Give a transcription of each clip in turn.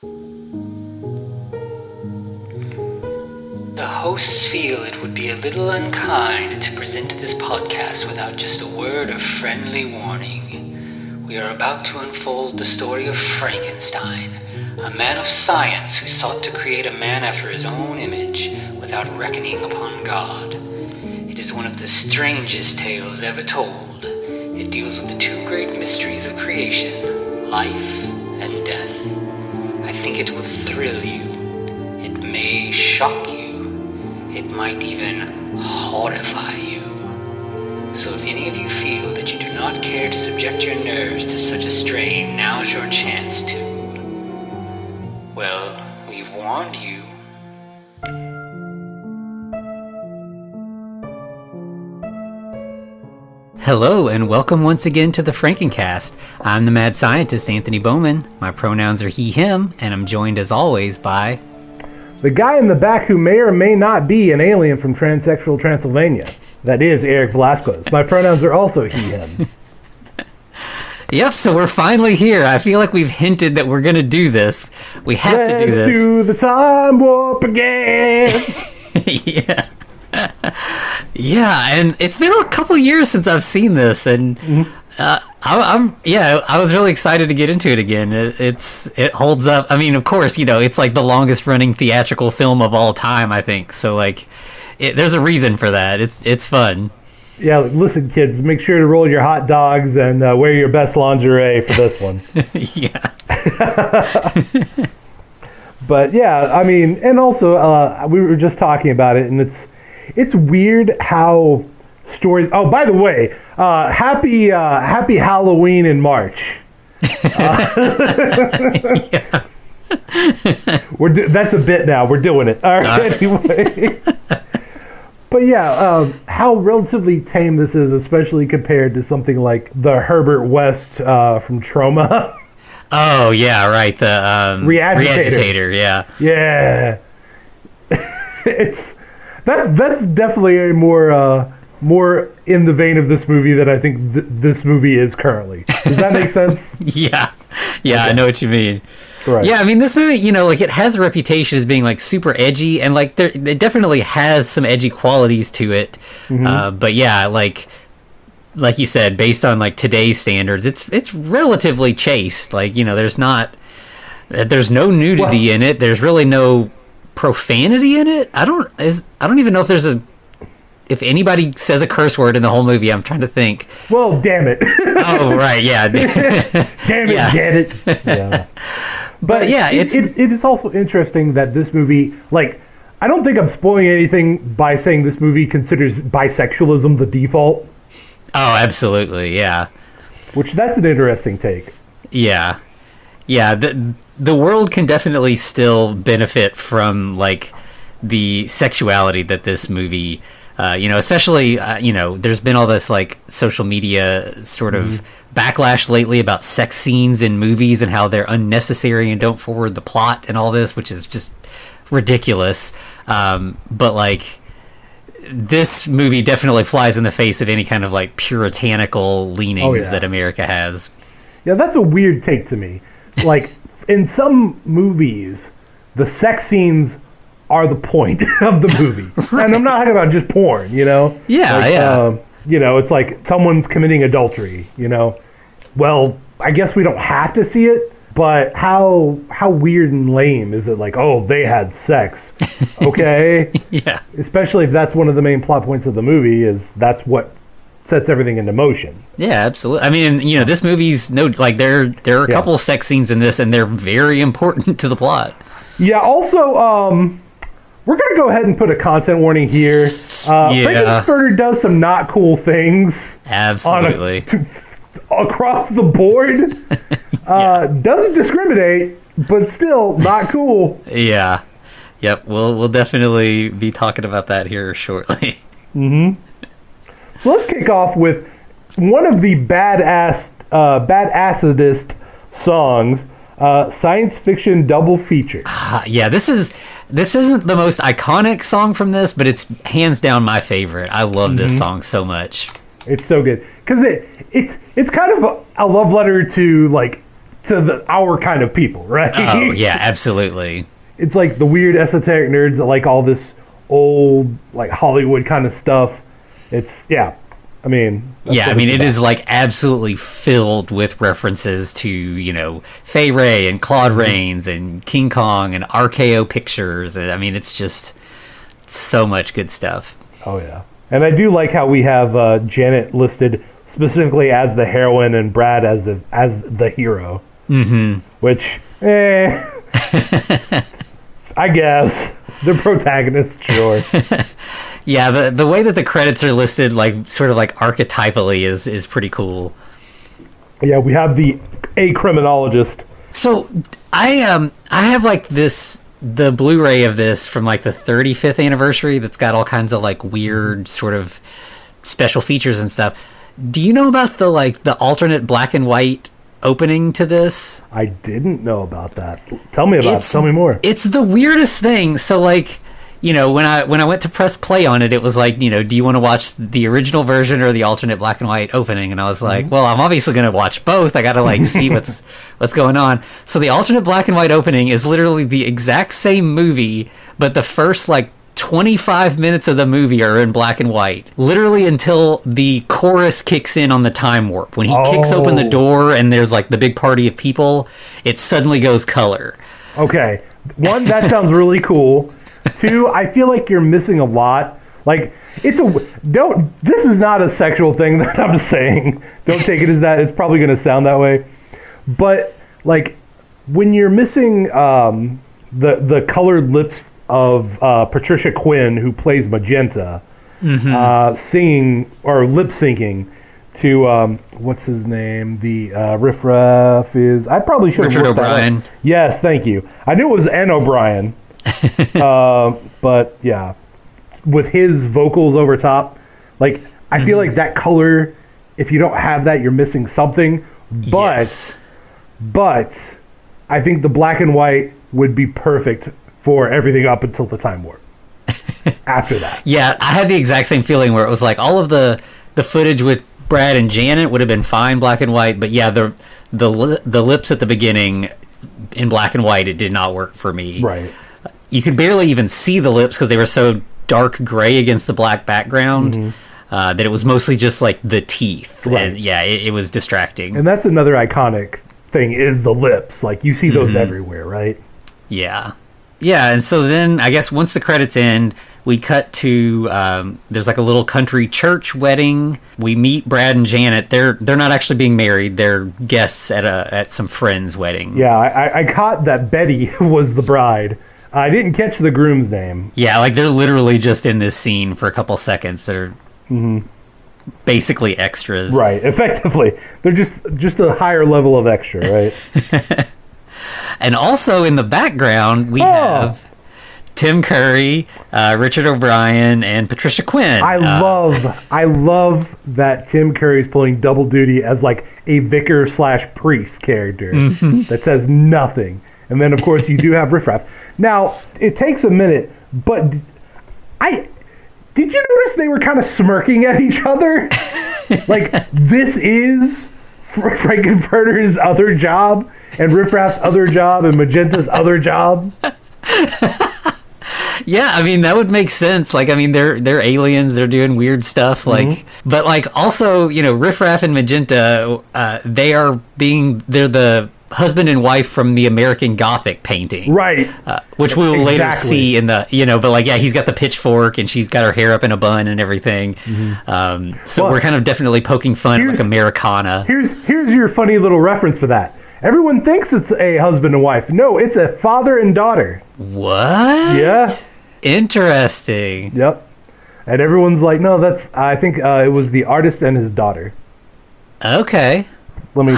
The hosts feel it would be a little unkind to present this podcast without just a word of friendly warning. We are about to unfold the story of Frankenstein, a man of science who sought to create a man after his own image without reckoning upon God. It is one of the strangest tales ever told. It deals with the two great mysteries of creation, life and death. I think it will thrill you. It may shock you. It might even horrify you. So if any of you feel that you do not care to subject your nerves to such a strain, now's your chance to. Well, we've warned you. Hello, and welcome once again to the Frankencast. I'm the mad scientist, Anthony Bowman. My pronouns are he, him, and I'm joined as always by... the guy in the back who may or may not be an alien from transsexual Transylvania. That is Eric Velasquez. My pronouns are also he, him. Yep, so we're finally here. I feel like we've hinted that we're going to do this. We have to do this. Let's do the time warp again. Yeah. Yeah, and it's been a couple years since I've seen this, and I was really excited to get into it again. It holds up. I mean, of course, it's like the longest running theatrical film of all time, I think. So like, there's a reason for that. It's fun. Yeah, listen, kids, make sure to roll your hot dogs and wear your best lingerie for this one. Yeah. But yeah, I mean, and also we were just talking about it, and it's weird how stories. Oh, by the way, happy Halloween in March. That's a bit now. We're doing it. All right. Anyway. But yeah, how relatively tame this is, especially compared to something like the Herbert West from Trauma. Oh yeah, right. The Reagitator. Yeah. Yeah. That's definitely a more in the vein of this movie that I think this movie is currently. Does that make sense? Yeah. Okay. I know what you mean. Right. Yeah, I mean, this movie, like, it has a reputation as being, like, super edgy, and, like, it definitely has some edgy qualities to it. Mm-hmm. But, yeah, like you said, based on, like, today's standards, it's relatively chaste. Like, there's no nudity in it. There's really no profanity in it. I don't even know if anybody says a curse word in the whole movie. I'm trying to think. Well, damn it. Oh, right, yeah. Damn it, yeah. Get it. Yeah. But yeah, it is also interesting that this movie, like, I don't think I'm spoiling anything by saying this movie considers bisexualism the default. Oh, absolutely, yeah. Which, that's an interesting take. Yeah. Yeah, the world can definitely still benefit from, like, the sexuality that this movie... especially, there's been all this, like, social media sort of backlash lately about sex scenes in movies and how they're unnecessary and don't forward the plot and all this, which is just ridiculous. But, like, this movie definitely flies in the face of any kind of, like, puritanical leanings that America has. Yeah, that's a weird take to me. Like, in some movies, the sex scenes are the point of the movie. Right. And I'm not talking about just porn, Yeah, like, yeah. It's like someone's committing adultery, Well, I guess we don't have to see it, but how weird and lame is it? Like, oh, they had sex. Okay? Yeah. Especially if that's one of the main plot points of the movie, is that's what sets everything into motion. Yeah, absolutely. I mean, this movie's there are a couple of sex scenes in this, and they're very important to the plot. Yeah, also, we're going to go ahead and put a content warning here. Frankenstein does some not cool things. Absolutely. Across the board. Doesn't discriminate, but still not cool. Yeah. Yep, we'll definitely be talking about that here shortly. Mm-hmm. So let's kick off with one of the badassedest songs, science fiction double feature. Yeah, this isn't the most iconic song from this, but it's hands down my favorite. I love this song so much. It's so good because it's kind of a love letter to like to our kind of people, right? Oh, yeah, absolutely. It's like the weird esoteric nerds that like all this old, like Hollywood kind of stuff. It's, I mean... it is like absolutely filled with references to, you know, Fay Wray and Claude Rains and King Kong and RKO Pictures. And, I mean, it's just so much good stuff. Oh, yeah. And I do like how we have Janet listed specifically as the heroine and Brad as the hero. Mm-hmm. Which, I guess. The protagonist, sure. Yeah, the way that the credits are listed, like, sort of like archetypally is pretty cool. Yeah, we have a criminologist. So, I have, like, the Blu-ray of this from, like, the 35th anniversary that's got all kinds of, like, weird sort of special features and stuff. Do you know about the alternate black and white opening to this? I didn't know about that. Tell me about it. Tell me more. It's the weirdest thing. So, like, you know, when I went to press play on it, it was like, you know, do you want to watch the original version or the alternate black and white opening? And I was like, well, I'm obviously going to watch both. I got to, like, see what's going on. So the alternate black and white opening is literally the exact same movie, but the first, like, 25 minutes of the movie are in black and white, literally until the chorus kicks in on the time warp. When he kicks open the door and there's like the big party of people, it suddenly goes color. Okay. One, that sounds really cool. Two, I feel like you're missing a lot. Like, this is not a sexual thing that I'm saying. Don't take it as that. It's probably going to sound that way. But, like, when you're missing the colored lips of Patricia Quinn, who plays Magenta, singing or lip syncing to what's his name? The riffraff is. I probably should have Richard O'Brien. Yes, thank you. I knew it was N. O'Brien, but yeah, with his vocals over top, like I feel like that color. If you don't have that, you're missing something. But I think the black and white would be perfect for everything up until the time warp. After that. Yeah, I had the exact same feeling where it was like all of the footage with Brad and Janet would have been fine black and white, but yeah, the lips at the begining in black and white, it did not work for me. Right. You could barely even see the lips because they were so dark gray against the black background that it was mostly just like the teeth. Right. And yeah, it was distracting. And that's another iconic thing is the lips. Like you see those everywhere, right? Yeah. Yeah, and so then I guess once the credits end, we cut to there's like a little country church wedding. We meet Brad and Janet. They're not actually being married. They're guests at some friend's wedding. Yeah, I caught that Betty was the bride. I didn't catch the groom's name. Yeah, like they're literally just in this scene for a couple seconds. They're basically extras. Right, effectively. They're just a higher level of extra, right? And also in the background, we have Tim Curry, Richard O'Brien, and Patricia Quinn. I love that Tim Curry's pulling double duty as like a vicar / priest character that says nothing. And then, of course, you do have Riff Raff. Now, it takes a minute, but did you notice they were kind of smirking at each other? Like, this is Frankenfurter's other job, and Riff Raff's other job, and Magenta's other job. Yeah, I mean that would make sense. Like, I mean they're aliens, they're doing weird stuff. Like, but like also, you know, Riff Raff and Magenta, they're the husband and wife from the American Gothic painting, right? Which we will later see in the, you know, but like, yeah, he's got the pitchfork and she's got her hair up in a bun and everything. So we're kind of definitely poking fun at like Americana. Here's your funny little reference for that. Everyone thinks it's a husband and wife. No, it's a father and daughter. What? Yeah. Interesting. Yep. And everyone's like, no, I think it was the artist and his daughter. Okay. Let me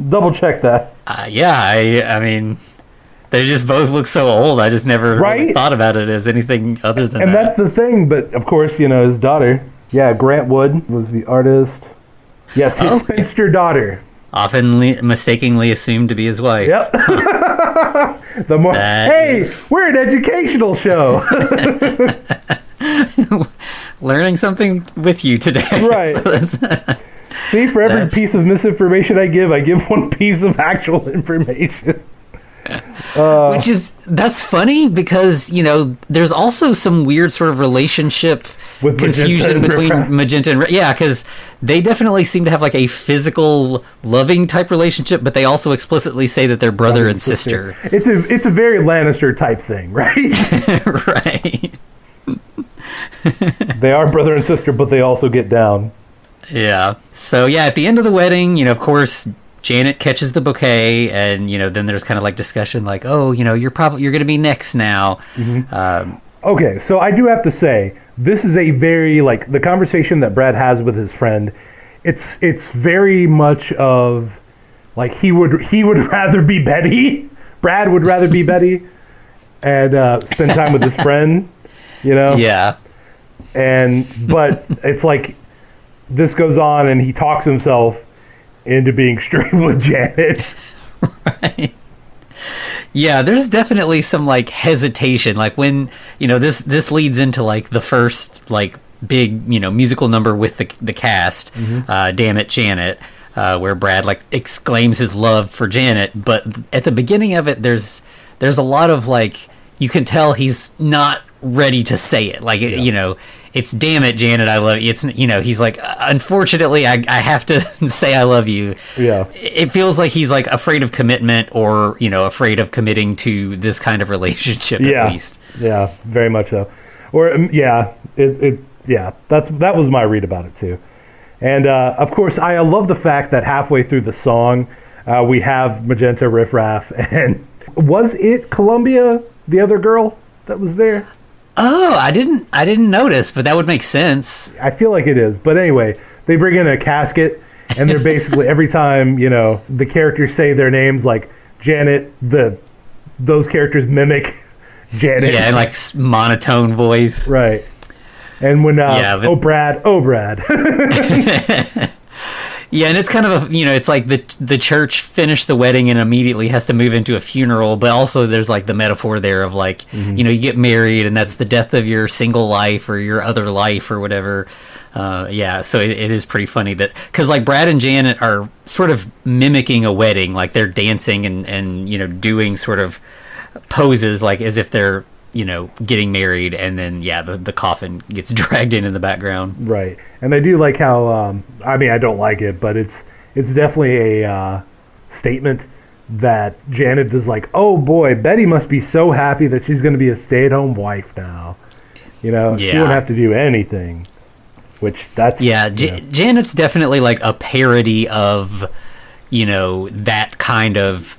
double check that. Yeah, I mean, they just both look so old. I just never really thought about it as anything other than that. And that's the thing. But, of course, you know, his daughter. Yeah, Grant Wood was the artist. Yes, his spinster daughter. Often mistakenly assumed to be his wife. Yep. We're an educational show. Learning something with you today. Right. See, for every piece of misinformation I give one piece of actual information. That's funny because, there's also some weird sort of relationship with confusion between Magenta and yeah, because they definitely seem to have like a physical loving type relationship, but they also explicitly say that they're brother and sister. It's a very Lannister type thing, right? Right. They are brother and sister, but they also get down. Yeah. So yeah, at the end of the wedding, of course, Janet catches the bouquet, and then there's kind of like discussion, like, oh, you're going to be next now. Mm-hmm. Okay, so I do have to say, this is a very like the conversation that Brad has with his friend. It's very much of like he would rather be Betty. Brad would rather be Betty and spend time with his friend. Yeah. But it's like this goes on, and he talks himself into being straight with Janet. Right. Yeah, there's definitely some like hesitation, like when this leads into like the first like big musical number with the cast, Damn It, Janet, where Brad like exclaims his love for Janet, but at the beginning of it there's a lot of like you can tell he's not ready to say it, like it's damn it, Janet, I love you. It's he's like, unfortunately, I have to say I love you. Yeah. It feels like he's like afraid of commitment, or afraid of committing to this kind of relationship. Yeah. At least. Yeah, very much so. Or that was my read about it too. And of course, I love the fact that halfway through the song, we have Magenta Riff Raff, and was it Columbia, the other girl that was there? Oh, I didn't notice, but that would make sense. I feel like it is. But anyway, they bring in a casket, and they're basically every time, the characters say their names, like Janet, those characters mimic Janet. Yeah, and like monotone voice. Right. And when oh Brad. Yeah, and it's kind of it's like the church finished the wedding and immediately has to move into a funeral, but also there's like the metaphor there of like, you get married and that's the death of your single life or your other life or whatever. So it is pretty funny that, because like Brad and Janet are sort of mimicking a wedding, like they're dancing and doing sort of poses like as if they're getting married, and then the coffin gets dragged in the background. Right. And I do like how I don't like it, but it's definitely a statement that Janet is like, oh boy, Betty must be so happy that she's going to be a stay-at-home wife now. She won't have to do anything. Which that's Janet's definitely like a parody of that kind of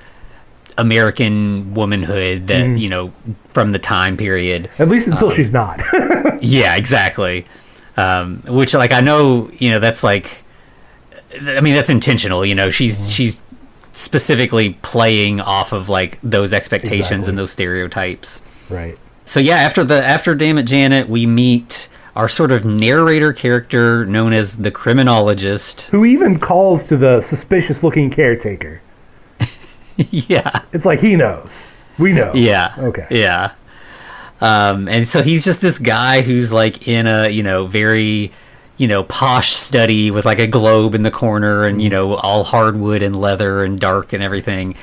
American womanhood that from the time period, at least until she's not. Yeah, exactly. Which like I know that's like, I mean that's intentional. She's specifically playing off of like those expectations and those stereotypes. Right. So yeah, after Damn It, Janet, we meet our sort of narrator character known as the criminologist, who even calls to the suspicious looking caretaker. Yeah. It's like he knows. We know. Yeah. Okay. Yeah. And so he's just this guy who's like in a, very, posh study with like a globe in the corner and, all hardwood and leather and dark and everything.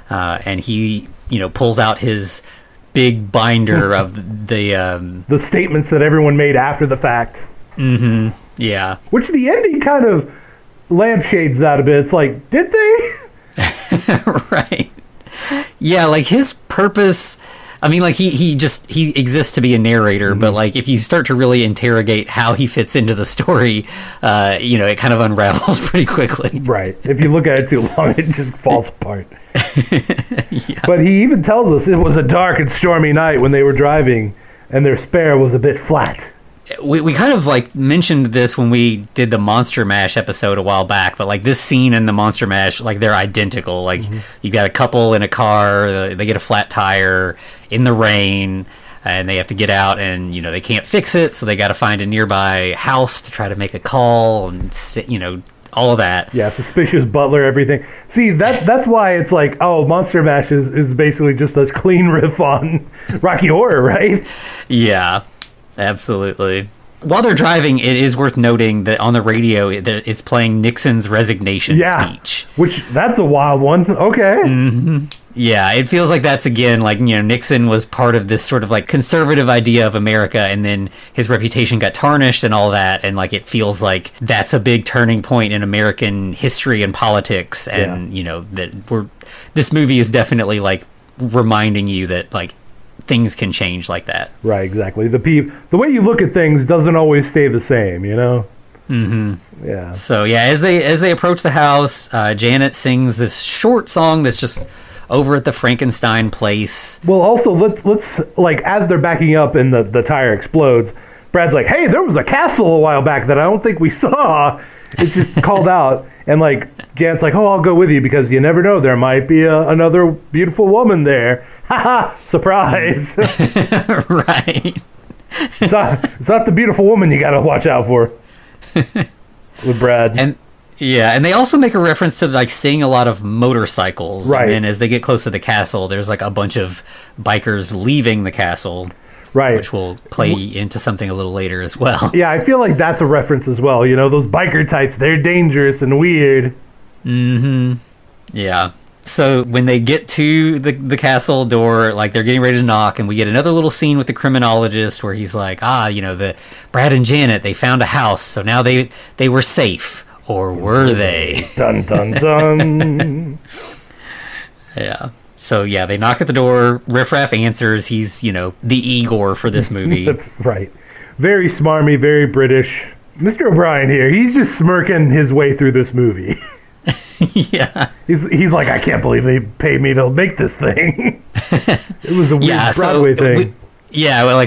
And he, pulls out his big binder of the statements that everyone made after the fact. Mm-hmm. Yeah. Which the ending kind of lampshades that a bit. It's like, did they? Right. Yeah, like his purpose, I mean, like he exists to be a narrator, but like if you start to really interrogate how he fits into the story, it kind of unravels pretty quickly. Right. If you look at it too long, it just falls apart. Yeah. But he even tells us it was a dark and stormy night when they were driving, and their spare was a bit flat. We kind of like mentioned this when we did the Monster Mash episode a while back, but like this scene and the Monster Mash, like they're identical. Like you got a couple in a car, they get a flat tire in the rain, and they have to get out, and they can't fix it, so they got to find a nearby house to try to make a call, and all of that. Yeah, suspicious butler, everything. See, that's why it's like, oh, Monster Mash is basically just a clean riff on Rocky Horror, right? Yeah. Absolutely. while they're driving, it is worth noting that on the radio it's playing Nixon's resignation speech. Which, that's a wild one. Okay. Yeah, it feels like that's, again, like, Nixon was part of this sort of, like, conservative idea of America, and then his reputation got tarnished and all that, and, like, it feels like that's a big turning point in American history and politics, and, that this movie is definitely, like, reminding you that, like, things can change like that. Right, exactly. The way you look at things doesn't always stay the same, Yeah. So, yeah, as they approach the house, Janet sings this short song that's just over at the Frankenstein place. Well, also, let's like, as they're backing up and the tire explodes, Brad's like, hey, there was a castle a while back that I don't think we saw. It's just called out. And, like, Janet's like, oh, I'll go with you because you never know. There might be another beautiful woman there. Ha-ha, surprise. Right. It's not the beautiful woman you got to watch out for with Brad. And they also make a reference to, like, seeing a lot of motorcycles. Right. And then as they get close to the castle, there's, like, a bunch of bikers leaving the castle. Right. Which will play into something a little later as well. Yeah, I feel like that's a reference as well. Those biker types, they're dangerous and weird. Yeah. So when they get to the castle door, like, they're getting ready to knock, and we get another little scene with the criminologist where he's like, the Brad and Janet, they found a house, so now they were safe. Or were they? Dun, dun, dun. Yeah. So, yeah, they knock at the door. Riff Raff answers. He's, the Igor for this movie. Right. Very smarmy, very British. Mr. O'Brien here, he's just smirking his way through this movie. Yeah. He's like, I can't believe they paid me to make this thing. It was a weird Broadway thing.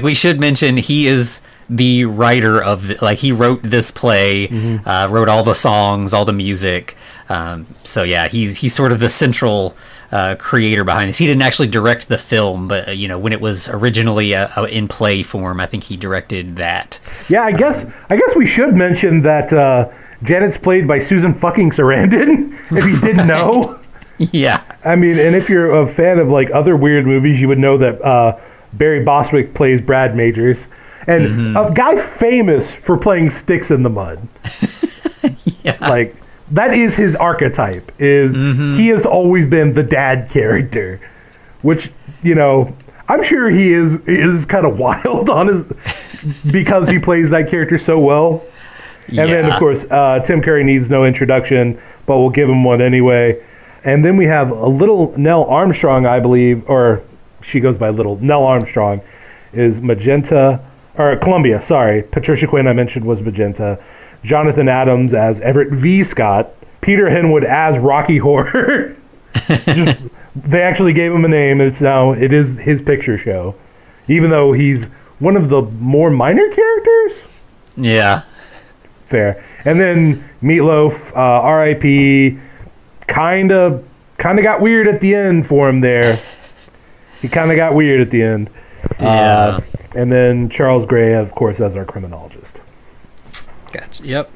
We should mention he is the writer of he wrote this play, wrote all the songs, all the music. So yeah, he's sort of the central creator behind this. He didn't actually direct the film, but when it was originally in play form, I think he directed that. Yeah, I guess we should mention that Janet's played by Susan fucking Sarandon, if you didn't know. Yeah. I mean, and if you're a fan of, like, other weird movies, you would know that Barry Bostwick plays Brad Majors. And a guy famous for playing sticks in the mud. Yeah. Like, that is his archetype. He has always been the dad character. Which, I'm sure he is kind of wild on because he plays that character so well. And then, of course, Tim Curry needs no introduction, but we'll give him one anyway. And then we have a little Nell Armstrong, I believe, or she goes by little. Nell Armstrong is Magenta, or Columbia, sorry. Patricia Quinn, I mentioned, was Magenta. Jonathan Adams as Everett V. Scott. Peter Henwood as Rocky Horror. They actually gave him a name. It is his picture show. Even though he's one of the more minor characters. Yeah. Fair. And then Meatloaf, R.I.P., kind of got weird at the end for him there. He kind of got weird at the end. Yeah. And then Charles Gray, of course, as our criminologist. Gotcha. Yep.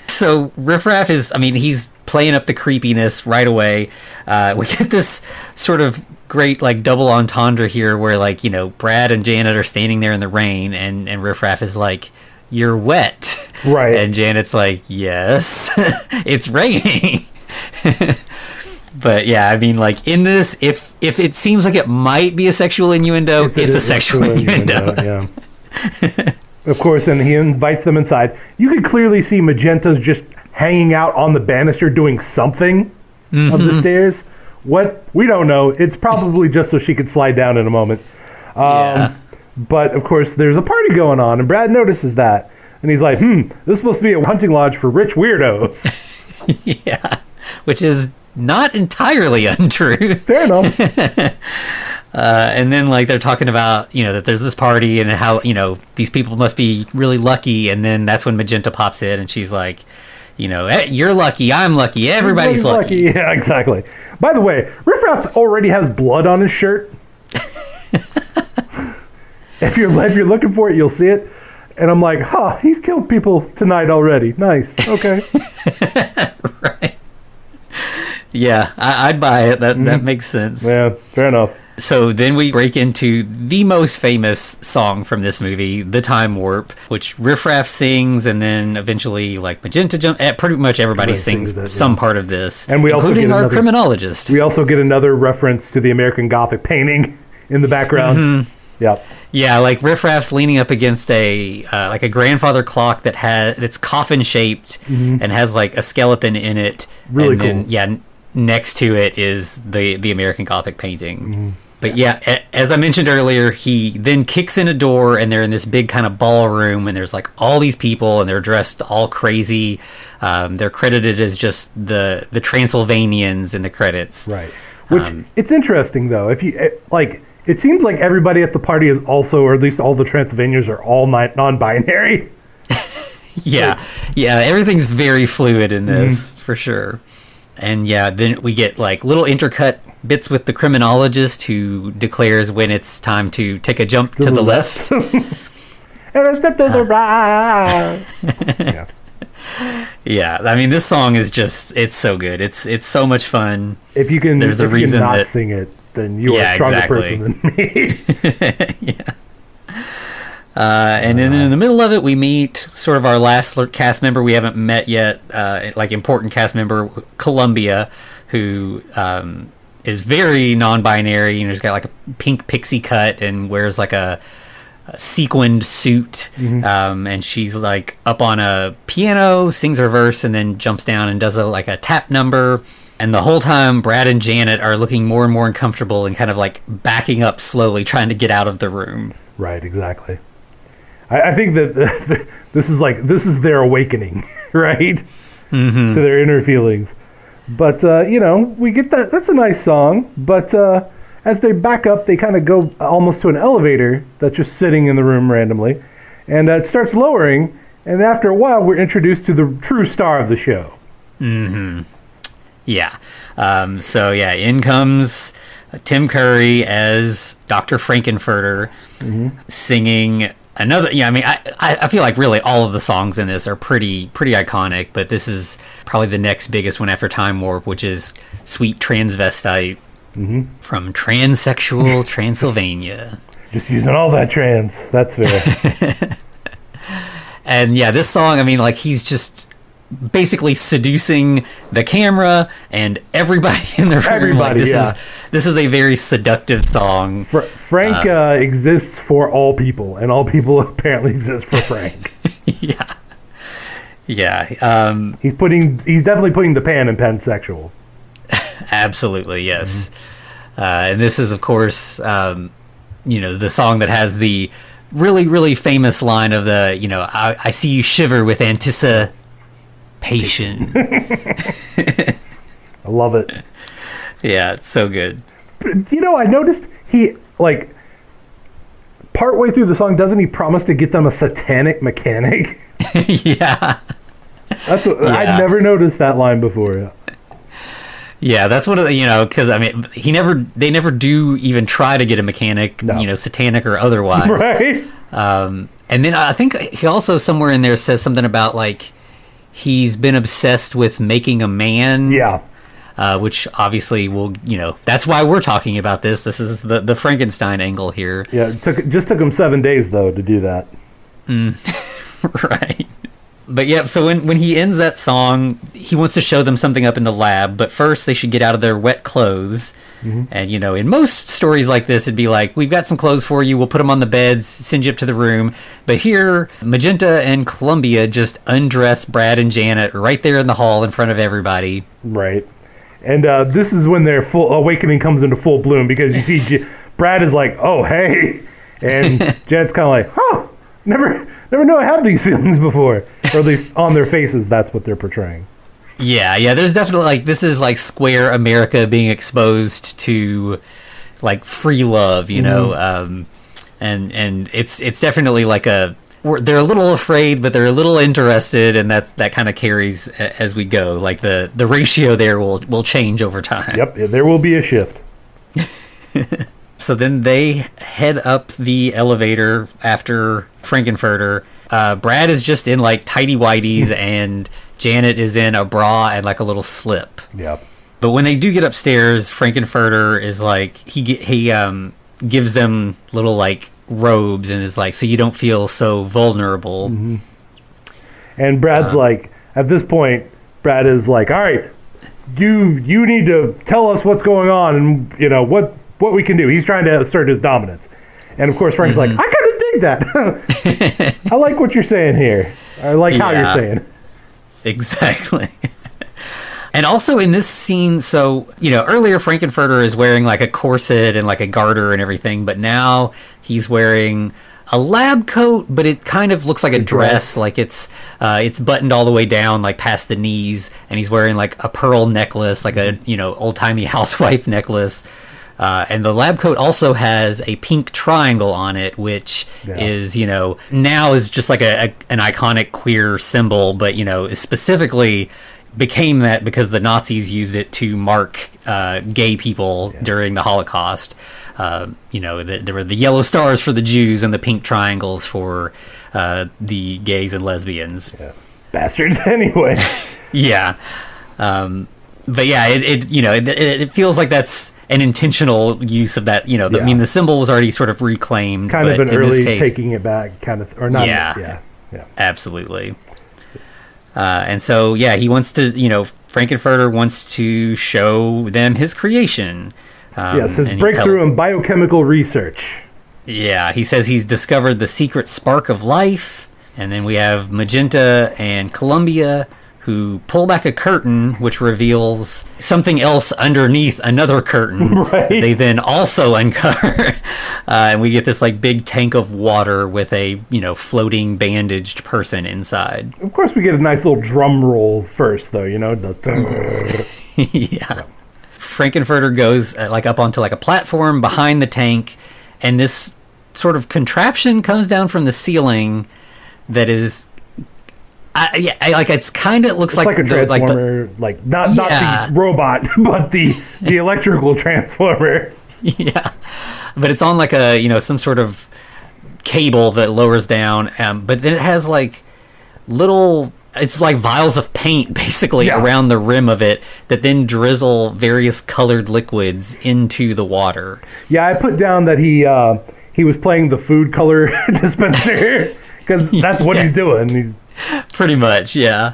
So Riff Raff he's playing up the creepiness right away. We get this sort of great, like, double entendre here where, like, Brad and Janet are standing there in the rain, and Riff Raff is like, you're wet. Right. And Janet's like, yes, it's raining. But yeah, like, in this, if it seems like it might be a sexual innuendo, it's a sexual innuendo. Yeah. Of course, and he invites them inside. You could clearly see Magenta's just hanging out on the banister doing something of the stairs. What? We don't know. It's probably just so she could slide down in a moment. But, of course, there's a party going on, and Brad notices that. And he's like, this is supposed to be a hunting lodge for rich weirdos. Yeah, which is not entirely untrue. Fair enough. And then, like, they're talking about, that there's this party and how, these people must be really lucky. And then that's when Magenta pops in and she's like, you're lucky, I'm lucky, everybody's lucky. Yeah, exactly. By the way, Riff Raff already has blood on his shirt. If you're looking for it, you'll see it. And I'm like, he's killed people tonight already. Nice. Okay. Right. Yeah, I'd buy it. That makes sense. Yeah, fair enough. So then we break into the most famous song from this movie, The Time Warp, which Riff Raff sings, and then eventually like Magenta jump. Pretty much everybody sings some part of this, and we also including get our criminologist. We also get another reference to the American Gothic painting in the background. Mm-hmm. Yep. Yeah, like Riff Raff's leaning up against a like a grandfather clock that's coffin shaped and has like a skeleton in it. Really and cool. Then, yeah, next to it is the American Gothic painting. Mm-hmm. But yeah, as I mentioned earlier, he then kicks in a door, and they're in this big kind of ballroom, and there's like all these people, and they're dressed all crazy. They're credited as just the Transylvanians in the credits. Right. Which it's interesting though. If you like, it seems like everybody at the party is also, or at least all the Transylvanians are all non-binary. Yeah, everything's very fluid in this for sure. And yeah, then we get like little intercut bits with the criminologist who declares when it's time to take a jump to the left. And a step to the right. Yeah. Yeah, I mean, this song is it's so good. It's so much fun. If you can, there's a reason not that sing it, then you are a stronger person than me. Yeah. And then in the middle of it, we meet sort of our last cast member we haven't met yet, like important cast member, Columbia, who is very non-binary. You know, she's got like a pink pixie cut and wears like a sequined suit. And she's like up on a piano, sings her verse, and then jumps down and does like a tap number. And the whole time, Brad and Janet are looking more and more uncomfortable and kind of like backing up slowly, trying to get out of the room. Right, exactly. I think that this is their awakening, right? To their inner feelings. But, we get that. That's a nice song. But as they back up, they kind of go almost to an elevator that's just sitting in the room randomly. And it starts lowering. And after a while, we're introduced to the true star of the show. Yeah. In comes Tim Curry as Dr. Frankenfurter singing another. Yeah, I mean, I feel like really all of the songs in this are pretty iconic, but this is probably the next biggest one after Time Warp, which is Sweet Transvestite from Transsexual Transylvania. Just using all that trans. That's fair. And yeah, this song, I mean, like, he's just basically seducing the camera and everybody in the room. Everybody, this is a very seductive song. Frank exists for all people, and all people apparently exist for Frank. Yeah. He's definitely putting the pan in pansexual. Absolutely, yes. And this is, of course, the song that has the really, really famous line of the, I see you shiver with anticipation. I love it. Yeah, it's so good. I noticed he, like, partway through the song, doesn't he promise to get them a satanic mechanic? Yeah. I'd never noticed that line before. Yeah, that's one of the, because, I mean, they never do even try to get a mechanic, satanic or otherwise. Right. And then I think he also somewhere in there says something about, like, he's been obsessed with making a man. Yeah. Which obviously will, that's why we're talking about this. This is the Frankenstein angle here. Yeah, it just took him 7 days, though, to do that. Right. But yeah, so when he ends that song, he wants to show them something up in the lab, but first they should get out of their wet clothes. And, in most stories like this, it'd be like, we've got some clothes for you, we'll put them on the beds, send you up to the room. But here, Magenta and Columbia just undress Brad and Janet right there in the hall in front of everybody. Right. And this is when their full awakening comes into full bloom, because you see Brad is like, oh, hey. And Janet's kind of like, oh, never knew I had these feelings before. Or at least on their faces, that's what they're portraying. Yeah, there's definitely, like, this is like square America being exposed to, like, free love, and it's definitely like they're a little afraid, but they're a little interested, and that kind of carries as we go. Like, the ratio there will change over time. Yep, there will be a shift. So then they head up the elevator after Frankenfurter. Brad is just in, like, tighty whities, and Janet is in a bra and, like, a little slip. Yep. But when they do get upstairs, Frankenfurter is like he gives them little like robes and is like, so you don't feel so vulnerable. Mm-hmm. And Brad's like, at this point, Brad is like, all right, you need to tell us what's going on and what we can do. He's trying to assert his dominance. And of course Frank's like, I kind of dig that. I like what you're saying here. I like how you're saying. Exactly. And also in this scene, so, earlier Frankenfurter is wearing like a corset and like a garter and everything, but now he's wearing a lab coat, but it kind of looks like a dress. Like it's buttoned all the way down, like past the knees, and he's wearing like a pearl necklace, like a, old-timey housewife necklace. And the lab coat also has a pink triangle on it, which is, now is just like an iconic queer symbol, but, specifically became that because the Nazis used it to mark gay people during the Holocaust. There were the yellow stars for the Jews and the pink triangles for the gays and lesbians. Yeah. Bastards, anyway. Yeah. But yeah, it feels like that's an intentional use of that. The symbol was already sort of reclaimed. Kind of an early taking it back, kind of, or not. Yeah. Absolutely. And so, he wants to, Frankenfurter wants to show them his creation. His breakthrough in biochemical research. Yeah, he says he's discovered the secret spark of life. And then we have Magenta and Columbia, who pull back a curtain, which reveals something else underneath another curtain. Right. They then also uncover. And we get this like big tank of water with a, floating bandaged person inside. Of course, we get a nice little drum roll first, though, Yeah. Frankenfurter goes up onto like a platform behind the tank, and this sort of contraption comes down from the ceiling that is... it's kind of looks like a transformer, not the robot, but the electrical transformer. Yeah, but it's on like a some sort of cable that lowers down, but then it has like little. It's like vials of paint basically around the rim of it that then drizzle various colored liquids into the water. Yeah, I put down that he was playing the food color dispenser because that's what he's doing. Pretty much, yeah.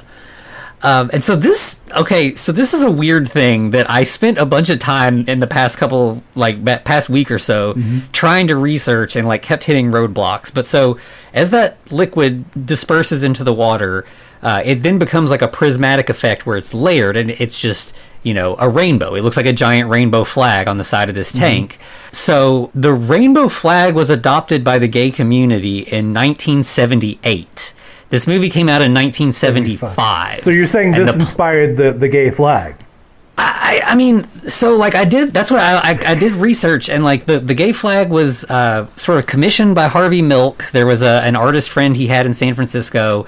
And so this is a weird thing that I spent a bunch of time in the past past week or so trying to research and kept hitting roadblocks. But so as that liquid disperses into the water, it then becomes like a prismatic effect where it's layered and it's just, a rainbow. It looks like a giant rainbow flag on the side of this tank. So the rainbow flag was adopted by the gay community in 1978. This movie came out in 1975. So you're saying this inspired the gay flag? I mean, so I did. That's what I did research, and the gay flag was sort of commissioned by Harvey Milk. There was an artist friend he had in San Francisco,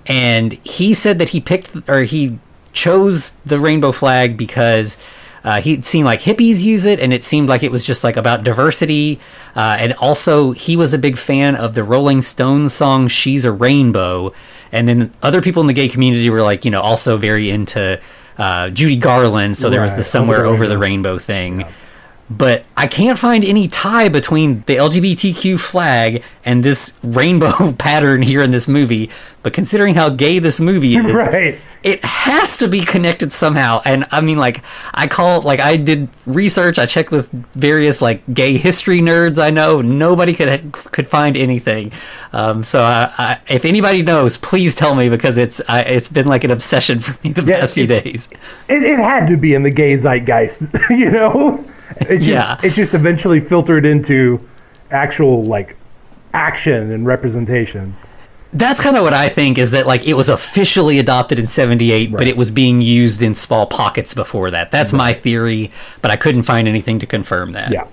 and he said that he chose the rainbow flag because he'd seen hippies use it, and it seemed like it was just about diversity. And also, he was a big fan of the Rolling Stones song "She's a Rainbow," and then other people in the gay community were also very into Judy Garland. So there was the "Somewhere Over the Rainbow" thing. Yeah. But I can't find any tie between the LGBTQ flag and this rainbow pattern here in this movie. But considering how gay this movie is, it has to be connected somehow. And I mean, I did research. I checked with various gay history nerds I know. Nobody could find anything. So if anybody knows, please tell me, because it's been an obsession for me the past few days. It had to be in the gay zeitgeist, It just eventually filtered into actual action and representation. That's kind of what I think, is that it was officially adopted in 78, but it was being used in small pockets before that. That's my theory, but I couldn't find anything to confirm that. Yeah.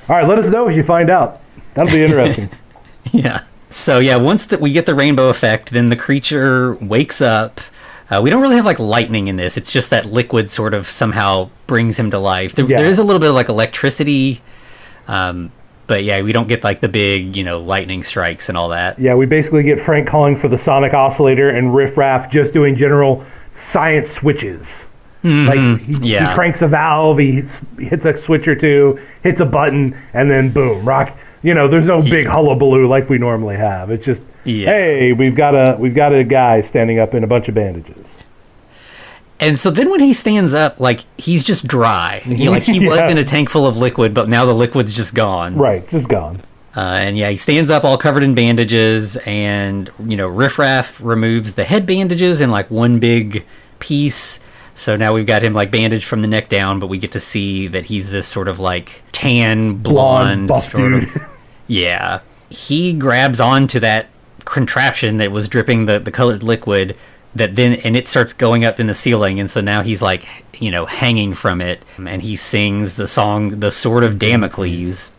All right, let us know if you find out. That'll be interesting. Yeah. So once we get the rainbow effect, then the creature wakes up. We don't really have lightning in this. It's just that liquid sort of somehow brings him to life. There is a little bit of electricity, but we don't get the big, lightning strikes and all that. Yeah, we basically get Frank calling for the sonic oscillator and Riff Raff just doing general science switches. Like he cranks a valve, he hits a switch or two, hits a button, and then boom, Rock. There's no big hullabaloo like we normally have. It's just, hey, we've got a guy standing up in a bunch of bandages. And so then when he stands up, like, he's just dry. He was in a tank full of liquid, but now the liquid's just gone. Right, just gone. And he stands up all covered in bandages, and, Riff Raff removes the head bandages in, like, one big piece. So now we've got him, like, bandaged from the neck down, but we get to see that he's this sort of, like, tan, blonde sort of... Yeah. He grabs onto that contraption that was dripping the colored liquid, and it starts going up in the ceiling, and so now he's, like, hanging from it, and he sings the song, The Sword of Damocles.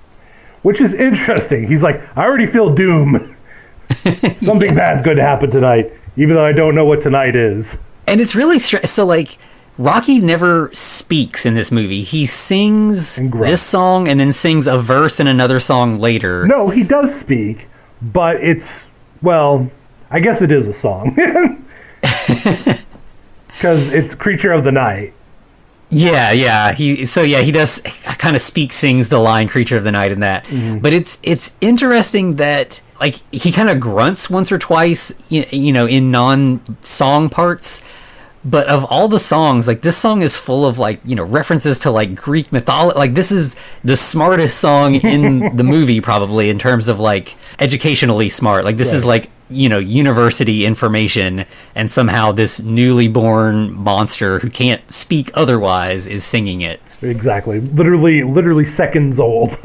Which is interesting. He's like, I already feel doom. Something bad's going to happen tonight, even though I don't know what tonight is. And it's really so, like, Rocky never speaks in this movie. He sings this song and then sings a verse in another song later. No, he does speak, but I guess it is a song. Because it's Creature of the Night. Yeah. He does kind of sings the line Creature of the Night in that. Mm-hmm. But it's interesting that, like, he kind of grunts once or twice, in non-song parts. But of all the songs, like, this song is full of, like, references to, like, Greek mythology. Like, this is the smartest song in the movie, probably, in terms of, like, educationally smart. Like, this is, like, university information, and somehow this newly born monster who can't speak otherwise is singing it. Exactly. Literally seconds old.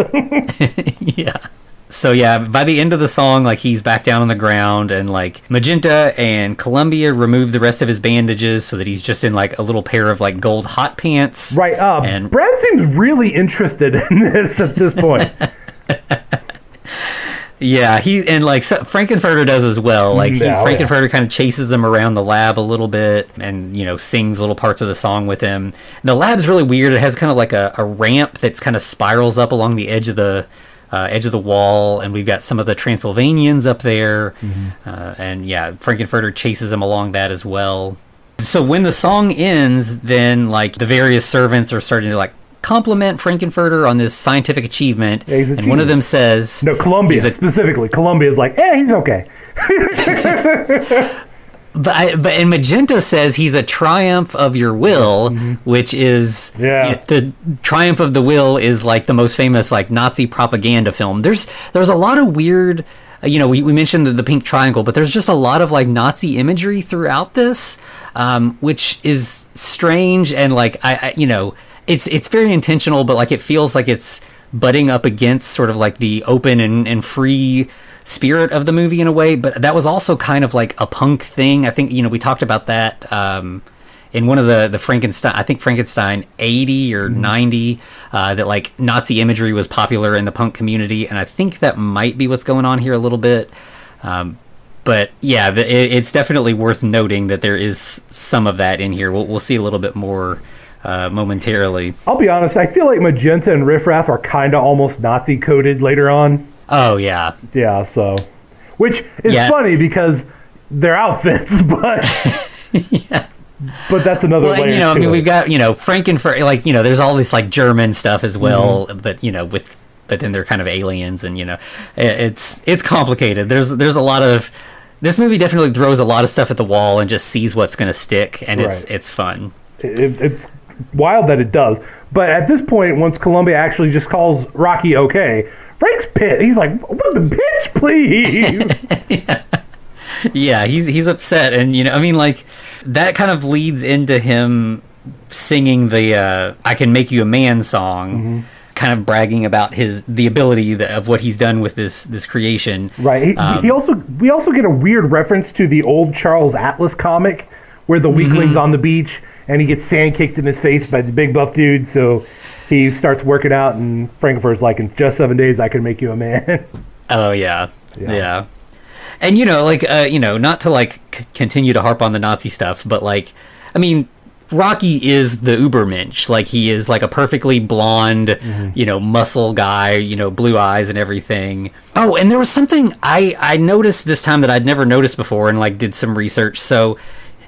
Yeah. So yeah, by the end of the song, like, he's back down on the ground, and, like, Magenta and Columbia remove the rest of his bandages so that he's just in, like, a little pair of, like, gold hot pants. Right. And Brad seems really interested in this at this point. Yeah, Frankenfurter does as well. Like, Frankenfurter kind of chases him around the lab a little bit, and, sings little parts of the song with him. The lab's really weird. It has kind of like a ramp that's kind of spirals up along the edge of the wall, and we've got some of the Transylvanians up there. Mm-hmm. And Frankenfurter chases him along that as well. So when the song ends, then, like, the various servants are starting to, like, compliment Frankenfurter on this scientific achievement, and one of them says... No, Columbia, specifically. Columbia's like, he's okay. But Magenta says he's a triumph of your will, mm-hmm. which is... the triumph of the will is, like, the most famous, like, Nazi propaganda film. There's a lot of weird... we mentioned the pink triangle, but there's just a lot of, like, Nazi imagery throughout this, which is strange, and, like, it's very intentional, but, like, it feels like it's butting up against sort of, like, the open and free spirit of the movie in a way. But that was also kind of like a punk thing. I think, we talked about that in one of the Frankenstein, I think Frankenstein 80 or 90, that, like, Nazi imagery was popular in the punk community. And I think that might be what's going on here a little bit. But yeah, it's definitely worth noting that there is some of that in here. We'll see a little bit more momentarily. I'll be honest, I feel like Magenta and Riff Raff are kind of almost Nazi coded later on. Oh yeah, so, which is funny because they're outfits, but but that's another layer. I mean, we've got Frankenfurter, like, there's all this, like, German stuff as well, mm-hmm. but then they're kind of aliens, and it's complicated. There's a lot of, this movie definitely throws a lot of stuff at the wall and just sees what's going to stick, and it's fun. It's wild that it does. But at this point, once Columbia actually just calls Rocky okay, Frank's pissed. He's like, "What the bitch, please?" Yeah, he's upset, and I mean, like, that kind of leads into him singing the "I Can Make You a Man" song, mm-hmm. kind of bragging about the ability of what he's done with this creation. Right. We also get a weird reference to the old Charles Atlas comic where the weakling's mm-hmm. on the beach. And he gets sand kicked in his face by the big buff dude, so he starts working out, and Frankenfurter's like, in just 7 days, I can make you a man. Oh, yeah. And, not to, like, continue to harp on the Nazi stuff, but, like, I mean, Rocky is the Ubermensch. Like, he is, like, a perfectly blonde, mm-hmm. Muscle guy, blue eyes and everything. Oh, and there was something I noticed this time that I'd never noticed before, and, like, did some research. So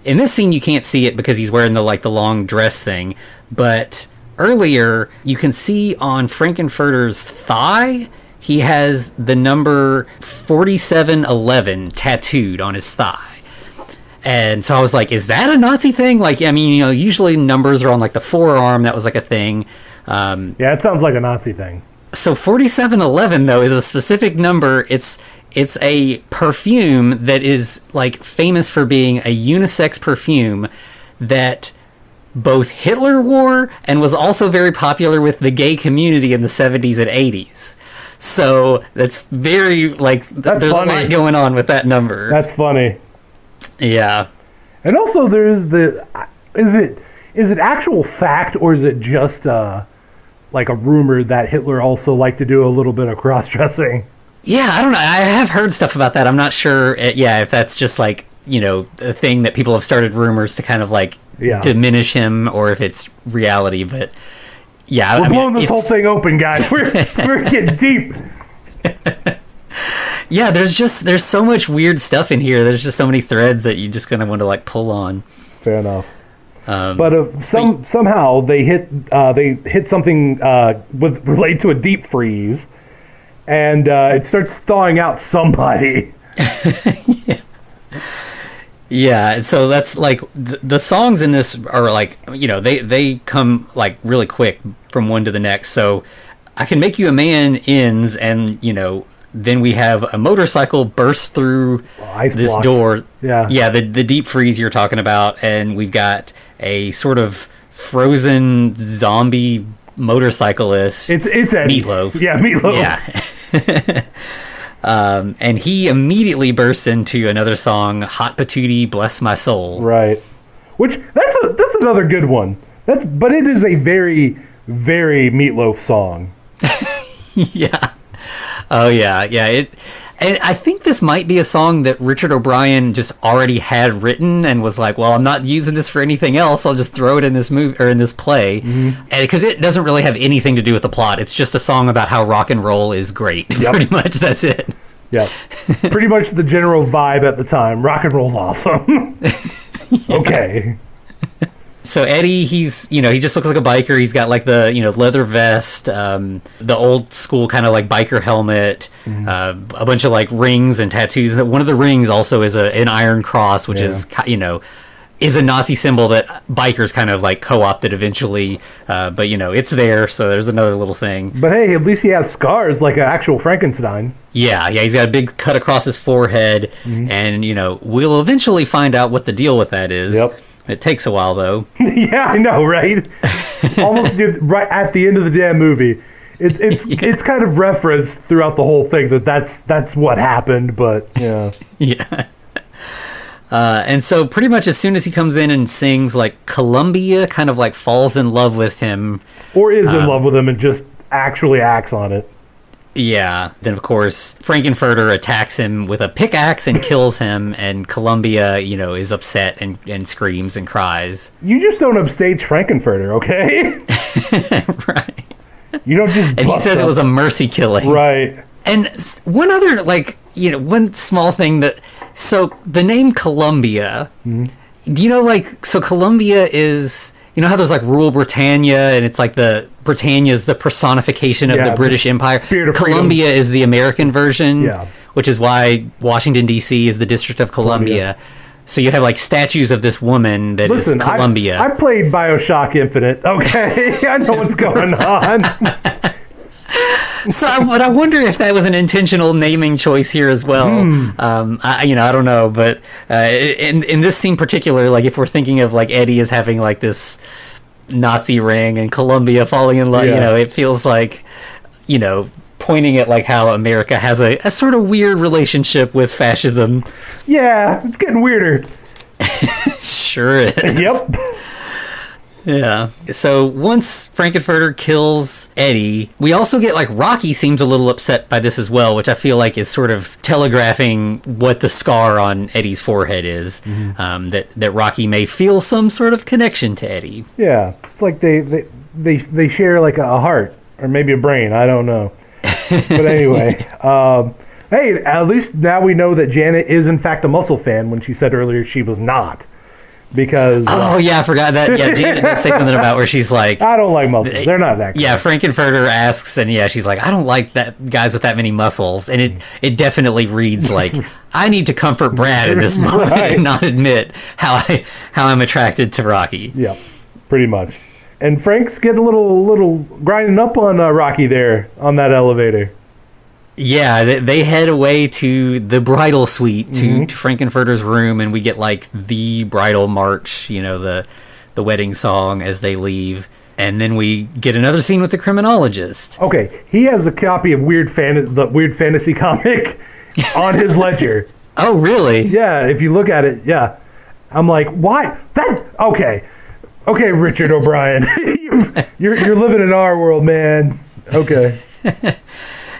in this scene you can't see it because he's wearing the long dress thing, but earlier you can see on Frankenfurter's thigh he has the number 4711 tattooed on his thigh. And so I was like, is that a Nazi thing? Like, I mean, usually numbers are on like the forearm. That was like a thing. Yeah, it sounds like a Nazi thing. So 4711 though is a specific number. It's a perfume that is like famous for being a unisex perfume that both Hitler wore and was also very popular with the gay community in the 70s and 80s. So that's very there's funny. A lot going on with that number. That's funny. Yeah. And also there's is it actual fact or is it just like a rumor that Hitler also liked to do a little bit of cross-dressing? Yeah, I don't know. I have heard stuff about that. I'm not sure if that's just like, a thing that people have started rumors to kind of diminish him or if it's reality, but yeah. We're blowing this whole thing open, guys. We're getting deep. Yeah, there's so much weird stuff in here. There's just so many threads that you just kind of want to pull on. Fair enough. But somehow they hit something related to a deep freeze, and it starts thawing out somebody. Yeah. So that's the songs in this are they come really quick from one to the next. So I Can Make You a Man ends, and then we have a motorcycle burst through this door. Yeah, the deep freeze you're talking about, and we've got a sort of frozen zombie motorcyclist. It's Eddie. Meatloaf. Yeah, Meatloaf. Yeah. And he immediately bursts into another song, Hot Patootie, Bless My Soul. Right. Which that's another good one. But it is a very, very Meatloaf song. Yeah. Oh yeah. And I think this might be a song that Richard O'Brien just already had written and was like, well, I'm not using this for anything else. I'll just throw it in this movie or in this play. Mm-hmm. And because it doesn't really have anything to do with the plot. It's just a song about how rock and roll is great. Yep. Pretty much that's it. Yeah. Pretty much the general vibe at the time. Rock and roll's awesome. Yeah. Okay. So Eddie, he's, he just looks like a biker. He's got the, leather vest, the old school kind of biker helmet, mm-hmm. A bunch of rings and tattoos. One of the rings also is an iron cross, which is a Nazi symbol that bikers kind of co-opted eventually. But it's there. So there's another little thing. But hey, at least he has scars like an actual Frankenstein. Yeah. He's got a big cut across his forehead. Mm-hmm. And, we'll eventually find out what the deal with that is. Yep. It takes a while, though. Yeah, I know, right? Almost right at the end of the damn movie. It's kind of referenced throughout the whole thing that's what happened, but yeah. Yeah. And so pretty much as soon as he comes in and sings, Columbia kind of falls in love with him. Or is in love with him and just actually acts on it. Yeah. Then, of course, Frankenfurter attacks him with a pickaxe and kills him, and Columbia, is upset and screams and cries. You just don't upstage Frankenfurter, okay? Right. You don't just... And he says it was a mercy killing. Right. And one other, one small thing that... So, the name Columbia, mm-hmm. Do you know, so Columbia is... You know how there's Rule Britannia, and it's the Britannia's the personification of the British Empire. Columbia is the American version, which is why Washington D.C. is the District of Columbia. So you have statues of this woman that is Columbia. I played BioShock Infinite. Okay, I know what's going on. So, but I wonder if that was an intentional naming choice here as well. I don't know, but in this scene particular, if we're thinking of Eddie as having this Nazi ring and Columbia falling in love, it feels pointing at how America has a sort of weird relationship with fascism. Yeah, it's getting weirder. Sure is. Yep. Yeah. So once Frankenfurter kills Eddie, we also get Rocky seems a little upset by this as well, which I feel is sort of telegraphing what the scar on Eddie's forehead is. Mm-hmm. That Rocky may feel some sort of connection to Eddie. Yeah, it's they share a heart or maybe a brain. I don't know. But anyway, hey, at least now we know that Janet is in fact a Muscle fan when she said earlier she was not. because oh yeah, I forgot that. Yeah, Janet does say something about where she's like, I don't like muscles. They're not that good. Yeah, Frankenfurter asks, and yeah, she's like, I don't like that guys with that many muscles, and it definitely reads like I need to comfort Brad in this moment and not admit how I'm attracted to Rocky. Yeah, pretty much. And Frank's getting a little grinding up on Rocky there on that elevator. Yeah, they head away to the bridal suite, to Frankenfurter's room, and we get like the bridal march, the wedding song as they leave. And then we get another scene with the criminologist. Okay, he has a copy of the Weird Fantasy comic on his ledger. Oh, really? Yeah, if you look at it, yeah. I'm like, why? Okay, Richard O'Brien. you're living in our world, man. Okay.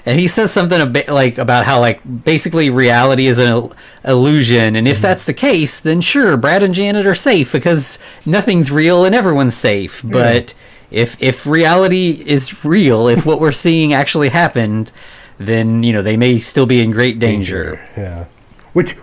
And he says something about how basically reality is an illusion, and if that's the case, then sure, Brad and Janet are safe because nothing's real and everyone's safe. But if reality is real, if what we're seeing actually happened, then they may still be in great danger. Yeah. What?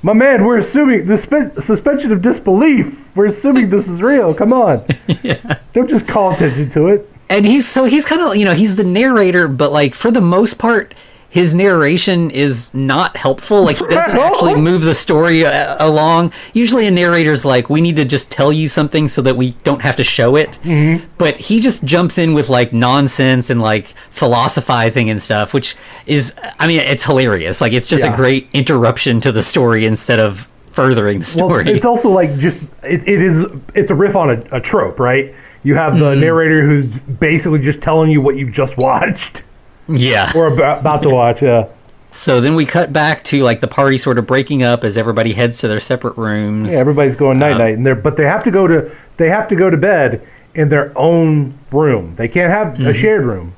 My man, we're assuming the suspension of disbelief. We're assuming this is real. Come on. Yeah. Don't just call attention to it. And he's kind of, he's the narrator, but for the most part, his narration is not helpful. He doesn't actually move the story along. Usually a narrator's we need to just tell you something so that we don't have to show it. Mm-hmm. But he just jumps in with nonsense and philosophizing and stuff, which is, it's hilarious. It's just a great interruption to the story instead of furthering the story. Well, it's also it's a riff on a trope, right? You have the narrator who's basically just telling you what you've just watched. Yeah. Or about to watch, yeah. So then we cut back to the party sort of breaking up as everybody heads to their separate rooms. Yeah, everybody's going night-night, but they have to go to bed in their own room. They can't have a shared room.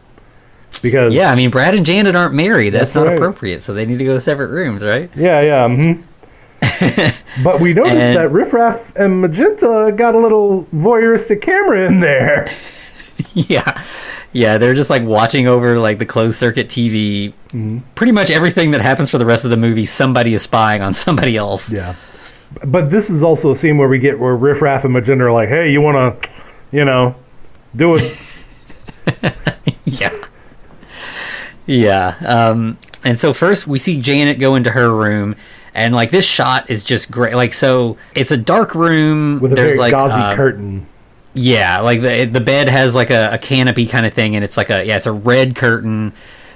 Because Brad and Janet aren't married. That's not appropriate, so they need to go to separate rooms, right? Yeah, But we noticed that Riff Raff and Magenta got a little voyeuristic camera in there. Yeah, they're just watching over the closed circuit TV. Mm-hmm. Pretty much everything that happens for the rest of the movie, somebody is spying on somebody else. Yeah, but this is also a scene where Riff Raff and Magenta are like, "Hey, you want to, do it?" Yeah. And so first we see Janet go into her room. And this shot is just great. So it's a dark room with a very gauzy curtain. Yeah, the bed has a canopy kind of thing, and it's it's a red curtain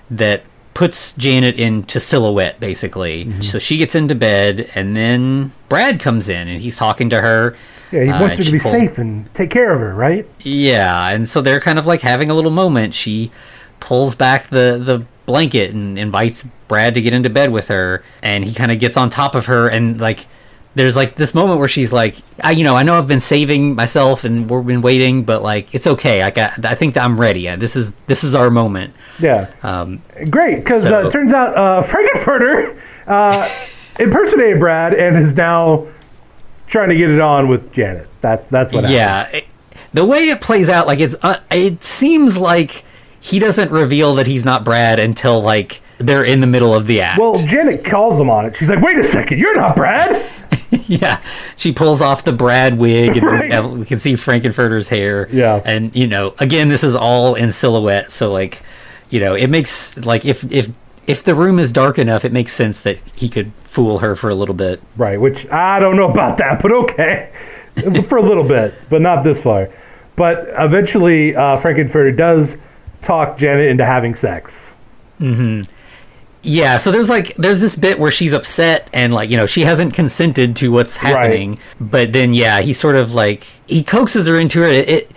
that puts Janet into silhouette basically. Mm-hmm. So she gets into bed, and then Brad comes in and he's talking to her. Yeah, he wants her to be safe and take care of her, right? Yeah, and so they're kind of having a little moment. She pulls back the blanket and invites Brad to get into bed with her, and he kind of gets on top of her, and there's this moment where she's I know I've been saving myself and we've been waiting, but it's okay. I think that I'm ready. This is our moment. Yeah. Great, because it turns out Frankenfurter impersonated Brad and is now trying to get it on with Janet. That's what happened. Yeah. The way it plays out, it seems like he doesn't reveal that he's not Brad until they're in the middle of the act. Well, Janet calls him on it. She's like, "Wait a second, you're not Brad." Yeah, she pulls off the Brad wig, and we can see Frankenfurter's hair. Yeah, and again, this is all in silhouette, so it makes if the room is dark enough, it makes sense that he could fool her for a little bit. Right, which I don't know about that, but okay, for a little bit, but not this far. But eventually, Frankenfurter does talk Janet into having sex. Mm-hmm. Yeah, so there's this bit where she's upset and she hasn't consented to what's happening, right. But then he sort of he coaxes her into it.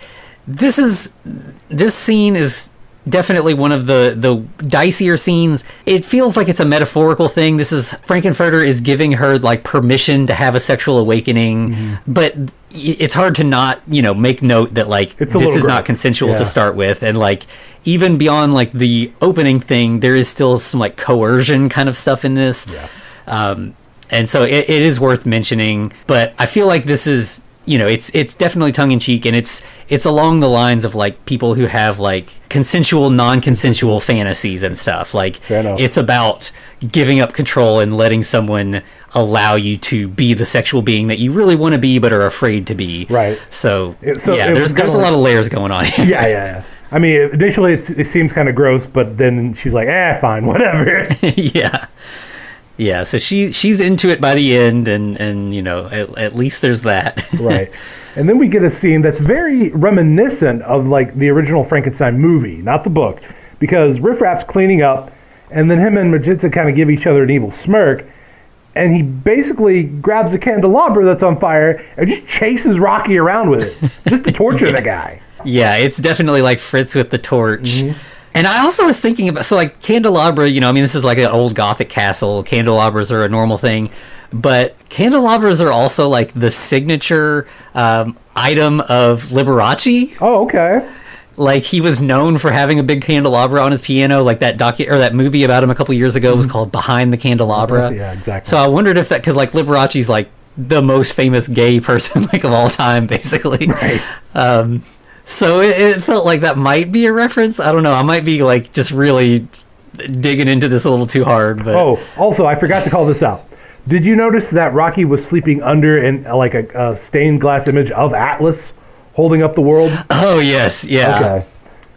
This scene is definitely one of the dicier scenes. It feels like it's a metaphorical thing. This is Frankenfurter is giving her permission to have a sexual awakening, but it's hard to not make note that this is not consensual to start with, and even beyond the opening thing, there is still some coercion kind of stuff in this. And so it is worth mentioning, but I feel like this is it's definitely tongue-in-cheek, and it's along the lines of like people who have like consensual, non-consensual fantasies and stuff. Like it's about giving up control and letting someone allow you to be the sexual being that you really want to be but are afraid to be. Right. So there's a lot of layers going on here. Yeah. I mean, initially it seems kind of gross, but then she's like, fine, whatever. Yeah, so she's into it by the end, and at least there's that. Right. And then we get a scene that's very reminiscent of like the original Frankenstein movie, not the book, because Riff Raff's cleaning up, and then him and Magenta kind of give each other an evil smirk, and he basically grabs a candelabra that's on fire and just chases Rocky around with it, just to torture the guy. Yeah, it's definitely like Fritz with the torch. Mm-hmm. And I also was thinking about, so like candelabra, this is like an old Gothic castle. Candelabras are a normal thing. But candelabras are also like the signature item of Liberace. Oh, okay. Like he was known for having a big candelabra on his piano. Like that movie about him a couple years ago was called Behind the Candelabra. Yeah, exactly. So I wondered if that, because like Liberace's like the most famous gay person like of all time, basically. Right. So it felt like that might be a reference. I don't know. I might be like just really digging into this a little too hard. But also, I forgot to call this out. Did you notice that Rocky was sleeping under like a stained glass image of Atlas holding up the world? Oh, yes. Yeah.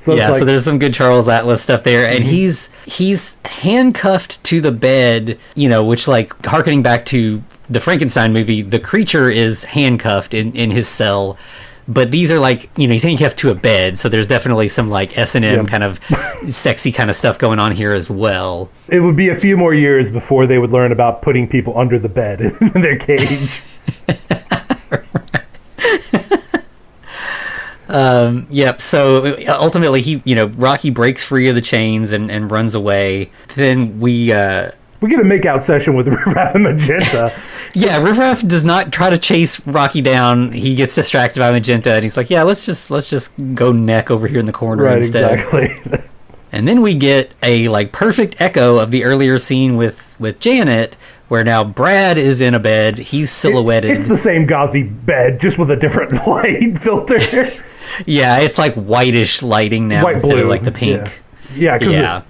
Okay. So there's some good Charles Atlas stuff there. And he's handcuffed to the bed, which like harkening back to the Frankenstein movie, the creature is handcuffed in his cell. But these are like, he's handcuffed to a bed, so there's definitely some like S&M kind of sexy kind of stuff going on here as well. It would be a few more years before they would learn about putting people under the bed in their cage. Yep, so ultimately Rocky breaks free of the chains and runs away. Then we get a make-out session with Riff Raff and Magenta. Yeah, Riff Raff does not try to chase Rocky down. He gets distracted by Magenta, and he's like, "Yeah, let's just go neck over here in the corner instead." Exactly. And then we get a like perfect echo of the earlier scene with Janet, where now Brad is in a bed. He's silhouetted. It's the same gauzy bed, just with a different light filter. Yeah, it's like whitish lighting now instead of like the pink. Yeah, because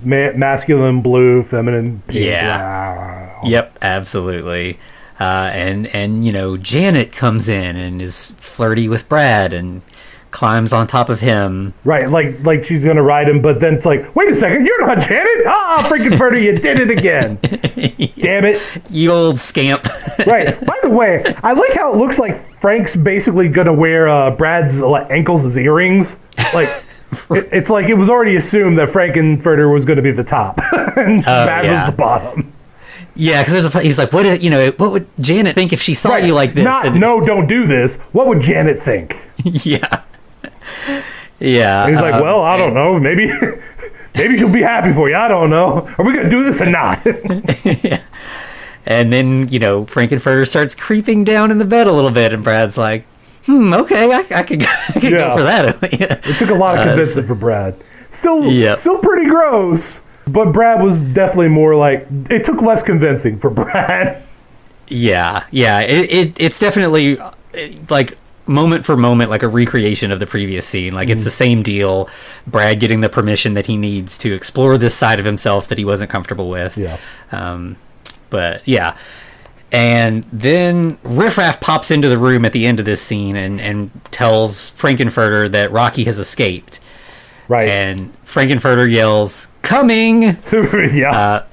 masculine blue, feminine pink. Yeah. Yep, absolutely. And Janet comes in and is flirty with Brad and climbs on top of him. Right, like she's gonna ride him, but then it's like, wait a second, you're not Janet? Freaking Ferdy, you did it again. Damn it. You old scamp. Right. By the way, I like how it looks like Frank's basically gonna wear Brad's ankles as earrings. Like it's like it was already assumed that Frankenfurter was going to be the top and Brad was the bottom. Yeah, because he's like, what would Janet think if she saw you like this? No, don't do this. What would Janet think? Yeah. Yeah. And he's like, well, I don't know. Maybe she'll be happy for you. I don't know. Are we going to do this or not? Yeah. And then, Frankenfurter starts creeping down in the bed a little bit, and Brad's like, okay, I could go for that. Yeah. It took a lot of convincing for Brad. Still pretty gross, but Brad was definitely more like, it took less convincing for Brad. Yeah. It's definitely like moment for moment like a recreation of the previous scene. Like it's the same deal. Brad getting the permission that he needs to explore this side of himself that he wasn't comfortable with. Yeah. But yeah. And then Riff Raff pops into the room at the end of this scene and tells Frankenfurter that Rocky has escaped. Right. And Frankenfurter yells, "Coming!" Yeah.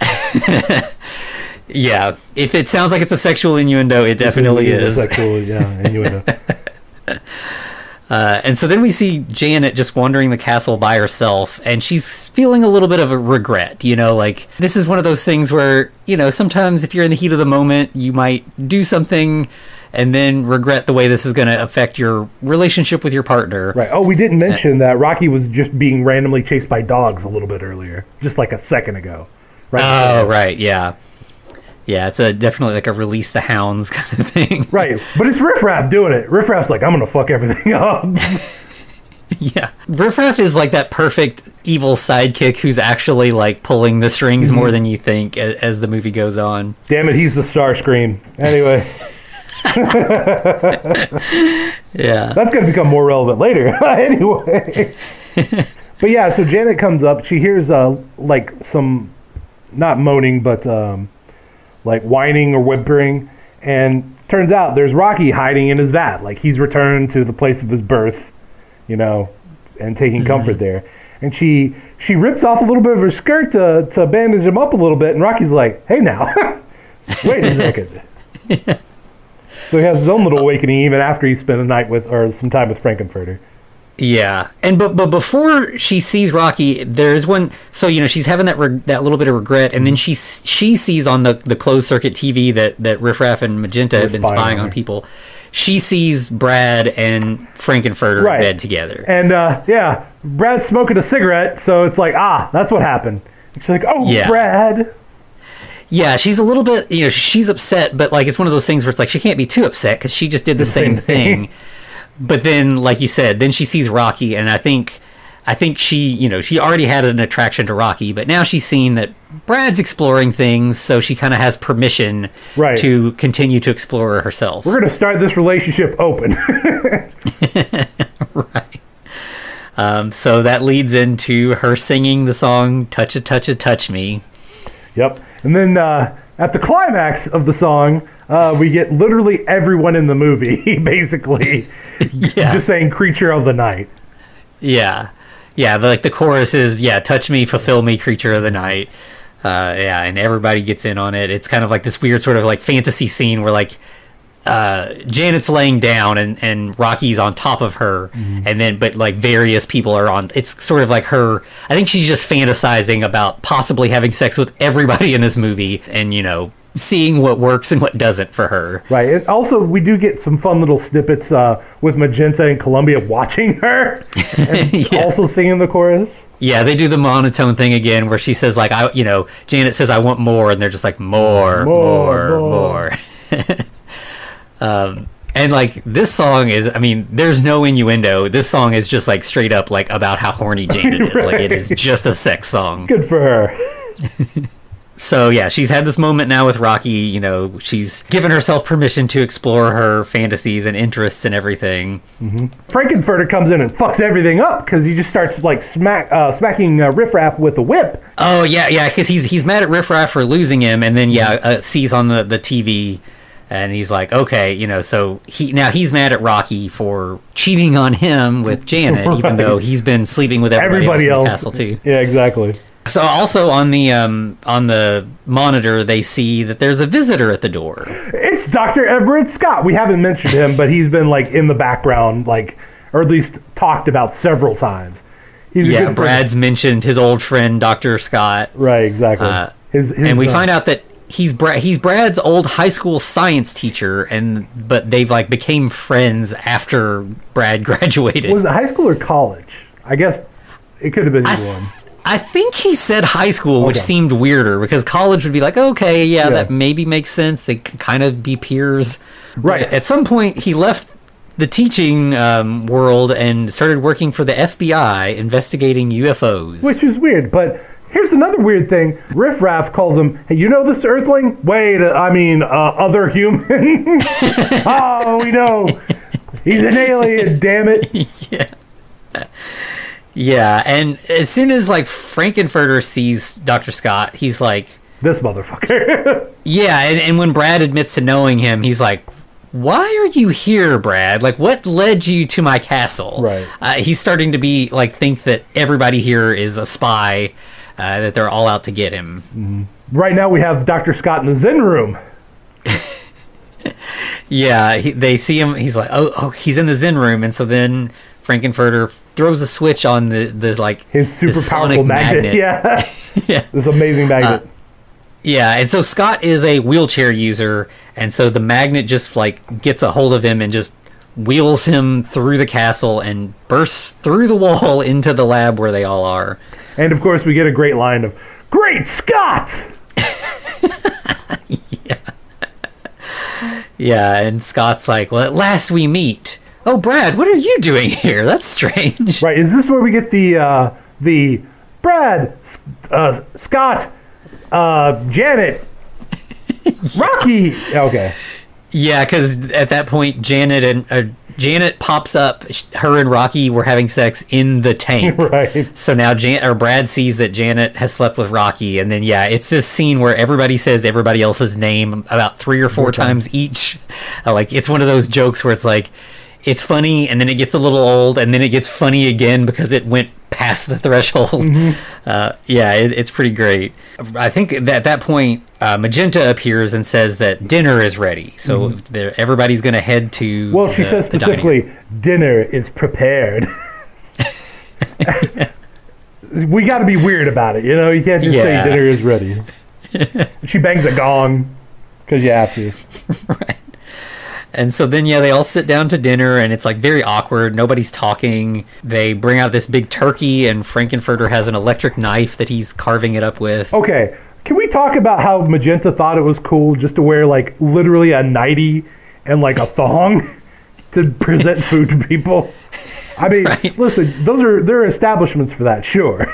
Yeah. If it sounds like it's a sexual innuendo, it definitely is. Sexual, innuendo. And so then we see Janet just wandering the castle by herself, and she's feeling a little bit of a regret, like this is one of those things where, sometimes if you're in the heat of the moment, you might do something and then regret the way this is going to affect your relationship with your partner. Right. Oh, we didn't mention that Rocky was just being randomly chased by dogs a little bit earlier, just like a second ago. Right. Oh, right. Yeah. Yeah, it's definitely like a release the hounds kind of thing. Right, but it's Riff Raff doing it. Riff Raff's like, I'm going to fuck everything up. Yeah. Riff Raff is like that perfect evil sidekick who's actually like pulling the strings more than you think as the movie goes on. Damn it, he's the Starscream. Anyway. Yeah. That's going to become more relevant later. Anyway. But yeah, so Janet comes up. She hears like some, not moaning, but like whining or whimpering. And turns out there's Rocky hiding in his vat. Like he's returned to the place of his birth, you know, and taking comfort there. And she rips off a little bit of her skirt to bandage him up a little bit. And Rocky's like, hey now, wait a second. So he has his own little awakening even after he spent a night with, or some time with Frankenfurter. Yeah, and but before she sees Rocky, there's one. So you know she's having that little bit of regret, and then she sees on the closed circuit TV that Riff Raff and Magenta have been spying on people. She sees Brad and Frankenfurter in bed together, and yeah, Brad's smoking a cigarette, so it's like that's what happened. And she's like, Brad. Yeah, she's a little bit, you know, she's upset, but like it's one of those things where it's like she can't be too upset because she just did the same thing. But then, like you said, then she sees Rocky, and I think she, you know, she already had an attraction to Rocky, but now she's seen that Brad's exploring things, so she kind of has permission to continue to explore herself. We're going to start this relationship open. Right. So that leads into her singing the song "Touch It, Touch It, Touch Me." Yep. And then at the climax of the song, we get literally everyone in the movie, basically, just saying "Creature of the Night." Yeah, like the chorus is "Touch me, fulfill me, creature of the night." And everybody gets in on it. It's kind of like this weird sort of like fantasy scene where like Janet's laying down and Rocky's on top of her, and then but like various people are on. It's sort of like her. I think she's just fantasizing about possibly having sex with everybody in this movie, and you know, seeing what works and what doesn't for her. Right. And also, we do get some fun little snippets with Magenta and Columbia watching her, and also singing the chorus. Yeah, they do the monotone thing again, where she says like, Janet says, "I want more," and they're just like, more. And like this song is, I mean, there's no innuendo. This song is just like straight up like about how horny Janet is. Like it is just a sex song. Good for her. So yeah, she's had this moment now with Rocky. You know, she's given herself permission to explore her fantasies and interests and everything. Frankenfurter comes in and fucks everything up because he just starts like smacking Riff Raff with a whip. Oh yeah, because he's mad at Riff Raff for losing him, and then sees on the TV. And he's like, okay, you know, so he's mad at Rocky for cheating on him with Janet, even though he's been sleeping with everybody else in the castle too. Yeah, exactly. So also on the monitor, they see that there's a visitor at the door. It's Dr. Everett Scott. We haven't mentioned him, but he's been like in the background, like, or at least talked about several times. Brad's mentioned his old friend, Dr. Scott. Right, exactly. And we find out that he's Brad's old high school science teacher, but they've like became friends after Brad graduated. Was it high school or college? I guess it could have been either one. I think he said high school, which seemed weirder because college would be like, okay, that maybe makes sense. They could kind of be peers. Right. But at some point, he left the teaching world and started working for the FBI investigating UFOs. Which is weird, but here's another weird thing. Riff Raff calls him, hey, you know this Earthling? Wait, I mean, other human? Oh, we know. He's an alien, damn it. Yeah, and as soon as, like, Frankenfurter sees Dr. Scott, he's like... This motherfucker. Yeah, and when Brad admits to knowing him, he's like, why are you here, Brad? Like, what led you to my castle? Right. He's starting to think that everybody here is a spy, that they're all out to get him. Mm-hmm. Right now we have Dr. Scott in the Zen room. Yeah, they see him, he's like, oh, he's in the Zen room, and so then Frankenfurter throws a switch on the like his super powerful magnet. Yeah. This amazing magnet. And so Scott is a wheelchair user, and so the magnet just like gets a hold of him and just wheels him through the castle and bursts through the wall into the lab where they all are. And of course we get a great line of, "Great Scott!" Yeah, and Scott's like, well, at last we meet. Oh, Brad, what are you doing here? That's strange. Right, is this where we get the Brad, Scott, Janet, Rocky? Okay. Yeah, because at that point, Janet pops up. Her and Rocky were having sex in the tank. Right. So now Brad sees that Janet has slept with Rocky, and then it's this scene where everybody says everybody else's name about 3 or 4 times each. Like, it's one of those jokes where it's like, it's funny, and then it gets a little old, and then it gets funny again because it went past the threshold. It's pretty great. I think that at that point, Magenta appears and says that dinner is ready. So everybody's going to head to. Well, she says specifically, dinner is prepared. We got to be weird about it, You can't just say dinner is ready. She bangs a gong because you have to. Right. And so then, they all sit down to dinner, and it's like very awkward. Nobody's talking. They bring out this big turkey, and Frankenfurter has an electric knife that he's carving it up with. Okay, can we talk about how Magenta thought it was cool just to wear like literally a nightie and like a thong to present food to people? I mean, listen, there are establishments for that, sure.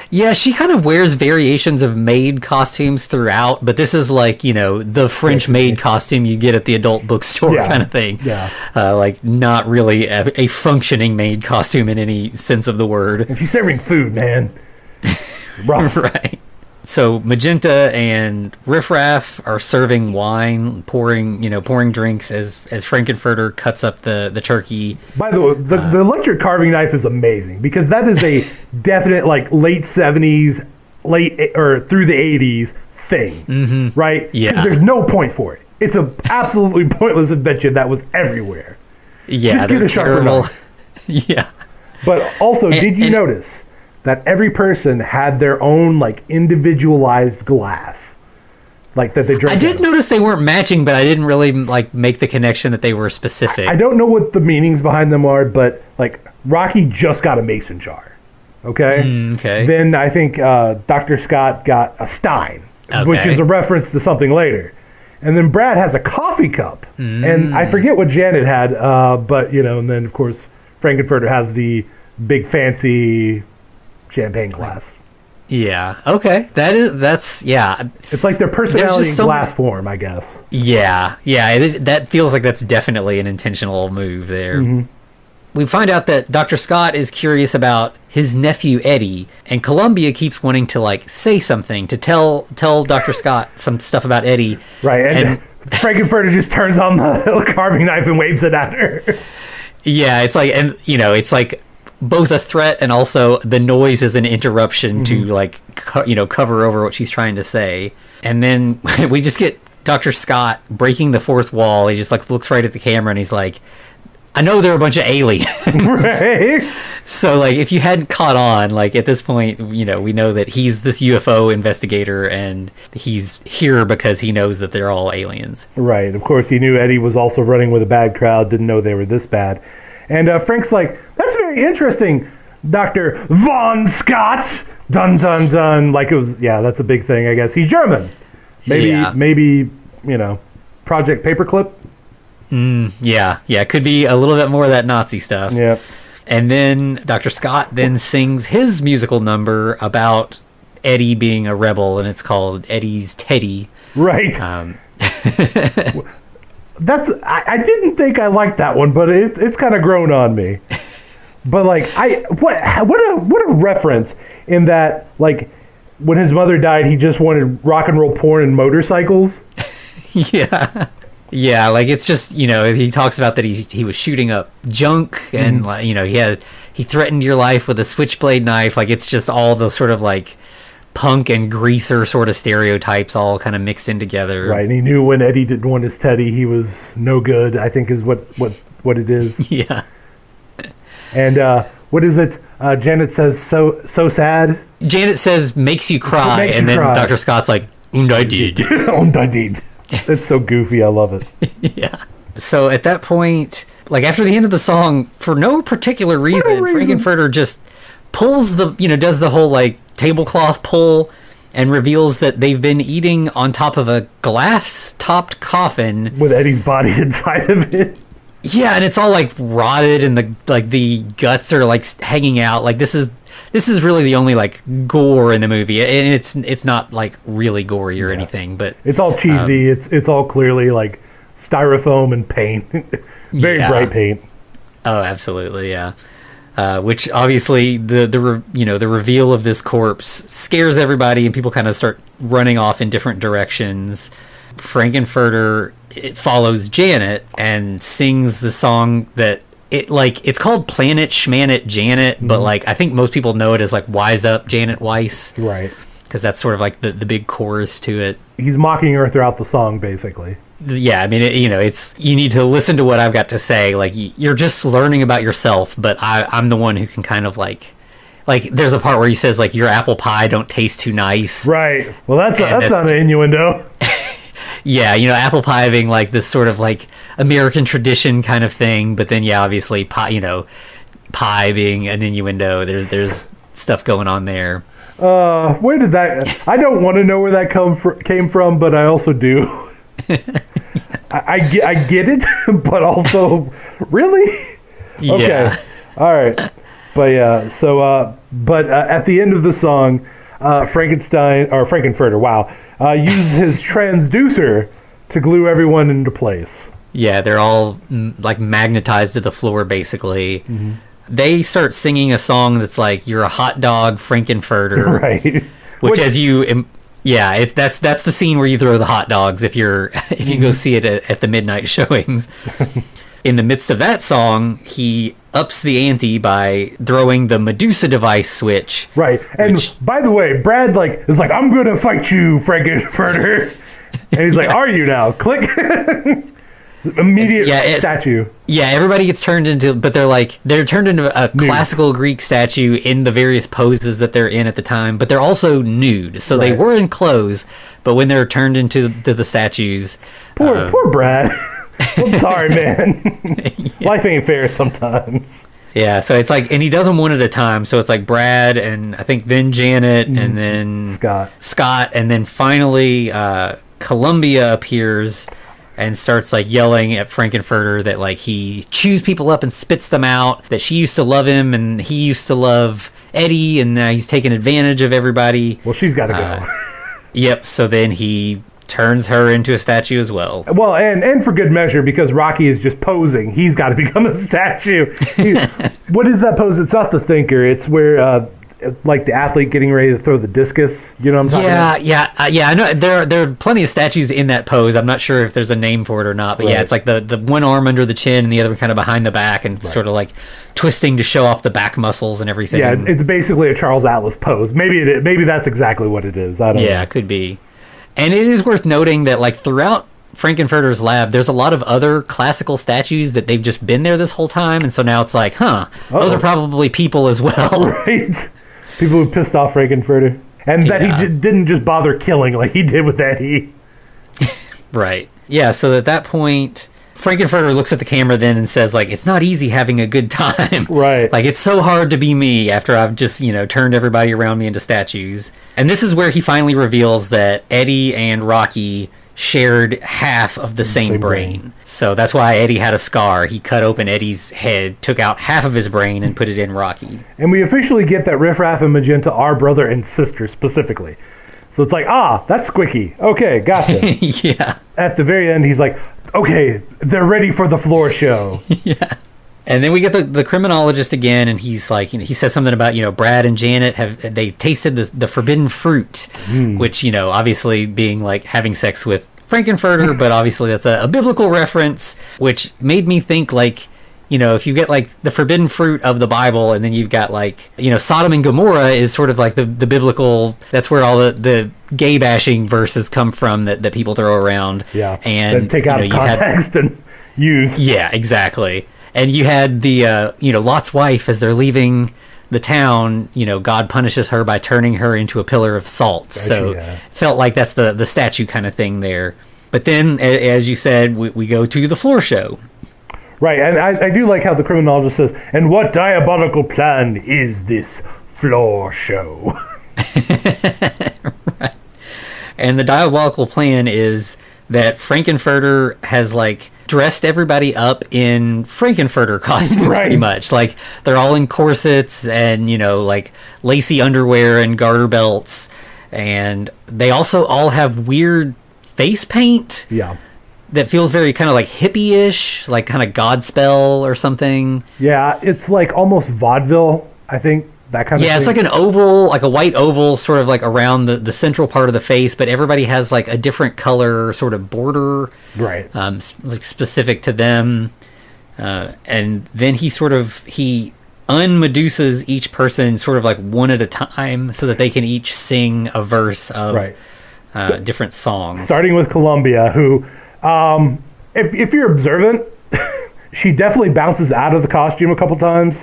Yeah, she kind of wears variations of maid costumes throughout, but this is like, the French maid costume you get at the adult bookstore kind of thing. Yeah. Like, not really a functioning maid costume in any sense of the word. And she's serving food, man. Right. So Magenta and Riff Raff are serving wine, pouring drinks as Frankenfurter cuts up the turkey. By the way, the electric carving knife is amazing because that is a definite like late 70s, or through the 80s thing, right? Yeah. Because there's no point for it. It's an absolutely pointless invention that was everywhere. Yeah, they're terrible. Yeah. But also, did you notice that every person had their own like individualized glass, like that they drank? I did notice they weren't matching, but I didn't really like make the connection that they were specific. I don't know what the meanings behind them are, but like Rocky just got a mason jar. Okay. Okay. Then I think Dr. Scott got a stein, which is a reference to something later. And then Brad has a coffee cup, and I forget what Janet had, but and then of course Frankenfurter has the big fancy champagne glass. Yeah. Okay. That's. It's like their personality in glass form, I guess. Yeah. Yeah. That feels like that's definitely an intentional move there. We find out that Dr. Scott is curious about his nephew Eddie, and Columbia keeps wanting to like say something to tell Dr. Scott some stuff about Eddie. Right. And Frankenfurter just turns on the carving knife and waves it at her. Yeah. It's like, and it's like both a threat and also the noise is an interruption to like cover over what she's trying to say. And then we just get Dr. Scott breaking the fourth wall. He just like looks right at the camera and he's like, I know they're a bunch of aliens. Right. So like if you hadn't caught on, like at this point, we know that he's this UFO investigator and he's here because he knows that they're all aliens. Right. Of course he knew Eddie was also running with a bad crowd, didn't know they were this bad. And Frank's like, that's very interesting, Dr. Von Scott. Dun, dun, dun. Like it was, that's a big thing, I guess. He's German. Maybe, Project Paperclip. Yeah. Could be a little bit more of that Nazi stuff. Yeah. And then Dr. Scott then sings his musical number about Eddie being a rebel, and it's called Eddie's Teddy. Right. I didn't think I liked that one, but it's kind of grown on me. But like what a reference in that, like when his mother died, he just wanted rock and roll porn and motorcycles. Yeah, like it's just he talks about that he was shooting up junk and he threatened your life with a switchblade knife. Like it's just all the sort of like punk and greaser sort of stereotypes all kind of mixed in together. Right, and he knew when Eddie didn't want his teddy, he was no good, I think is what it is. Yeah. And what is it? Janet says, so sad? Janet says, makes you cry, and then Dr. Scott's like, und I did. Und I did. It's so goofy, I love it. Yeah. So at that point, like after the end of the song, for no particular reason, Frankenfurter just pulls does the whole like tablecloth pull and reveals that they've been eating on top of a glass-topped coffin with Eddie's body inside of it. Yeah, and it's all like rotted and the guts are like hanging out. Like this is this is really the only like gore in the movie, and it's not like really gory or anything, but it's all cheesy. It's all clearly like styrofoam and paint, very bright paint. Oh, absolutely, yeah. Which obviously the reveal of this corpse scares everybody, and people kind of start running off in different directions. Frankenfurter follows Janet and sings the song that it's called Planet Schmanet Janet, but like I think most people know it as like Wise Up Janet Weiss, right? Because that's sort of like the big chorus to it. He's mocking her throughout the song, basically. Yeah, I mean, it's you need to listen to what I've got to say. Like you're just learning about yourself, but I'm the one who can kind of like there's a part where he says like your apple pie don't taste too nice. Right. Well, that's not an innuendo. Yeah, apple pie being like this sort of like American tradition kind of thing, but then obviously pie being an innuendo. There's stuff going on there. Where did that? I don't want to know where that came from, but I also do. I get it, but also really. Okay. Yeah. All right. But yeah. So but at the end of the song, Frankenfurter, uses his transducer to glue everyone into place. Yeah, they're all like magnetized to the floor, basically. Mm-hmm. They start singing a song that's like, "You're a hot dog, Frankenfurter," right? Which, as you, that's the scene where you throw the hot dogs if you go see it at the midnight showings. In the midst of that song, he ups the ante by throwing the Medusa device switch. Right. And by the way, Brad is like, "I'm going to fight you, Frankenfurter." And he's like, "Are you now?" Click. Immediate statue. Yeah, everybody gets turned into, but they're turned into a classical Greek statue in the various poses that they're in at the time, but they're also nude. So they were in clothes, but when they're turned into the statues. Poor Brad. I'm sorry, man. Life ain't fair sometimes. Yeah, so it's like, and he does them one at a time. So it's like Brad, and I think then Janet, and then Scott, and then finally Columbia appears and starts like yelling at Frankenfurter that like he chews people up and spits them out, that she used to love him and he used to love Eddie, and now he's taking advantage of everybody. Well, she's got to go. Yep, so then he turns her into a statue as well. Well, and for good measure, because Rocky is just posing. He's got to become a statue. What is that pose? It's not the thinker. It's where, like the athlete getting ready to throw the discus. You know what I'm talking about? Yeah. I know there are plenty of statues in that pose. I'm not sure if there's a name for it or not, but yeah, it's like the one arm under the chin and the other kind of behind the back, and sort of like twisting to show off the back muscles and everything. Yeah, it's basically a Charles Atlas pose. Maybe that's exactly what it is. I don't know. Yeah, it could be. And it is worth noting that like throughout Frankenfurter's lab, there's a lot of other classical statues that they've just been there this whole time, and so now it's like, those are probably people as well. Right. People who pissed off Frankenfurter. And that he didn't just bother killing like he did with Eddie. Right. Yeah, so at that point, Frankenfurter looks at the camera then and says, like, it's not easy having a good time. Right. Like, it's so hard to be me after I've just, turned everybody around me into statues. And this is where he finally reveals that Eddie and Rocky shared half of the same brain. So that's why Eddie had a scar. He cut open Eddie's head, took out half of his brain, and put it in Rocky. And we officially get that Riff Raff and Magenta are brother and sister specifically. So it's like, that's Squicky. Okay, gotcha. Yeah. At the very end, he's like, okay, they're ready for the floor show. Yeah. And then we get the criminologist again, and he's like, he says something about, Brad and Janet they tasted the forbidden fruit, which, obviously being like having sex with Frankenfurter, but obviously that's a biblical reference, which made me think like, if you get like the forbidden fruit of the Bible, and then you've got like, Sodom and Gomorrah is sort of like the biblical, that's where all the gay bashing verses come from that people throw around. Yeah. And take out context and use. Yeah, exactly. And you had the, Lot's wife, as they're leaving the town, God punishes her by turning her into a pillar of salt. So felt like that's the statue kind of thing there. But then, as you said, we go to the floor show. Right, and I do like how the criminologist says, and what diabolical plan is this floor show? Right. And the diabolical plan is that Frankenfurter has like dressed everybody up in Frankenfurter costumes, pretty much. Like, they're all in corsets and, you know, like lacy underwear and garter belts. And they also all have weird face paint. Yeah. That feels very kind of like hippie-ish, like kind of Godspell or something. Yeah, it's like almost vaudeville, I think. That kind of thing. It's like an oval, like a white oval, sort of like around the central part of the face, but everybody has like a different color sort of border, right? Like specific to them. And then he unmedusas each person sort of like one at a time, so that they can each sing a verse of different songs. Starting with Columbia, who, if you're observant, she definitely bounces out of the costume a couple times.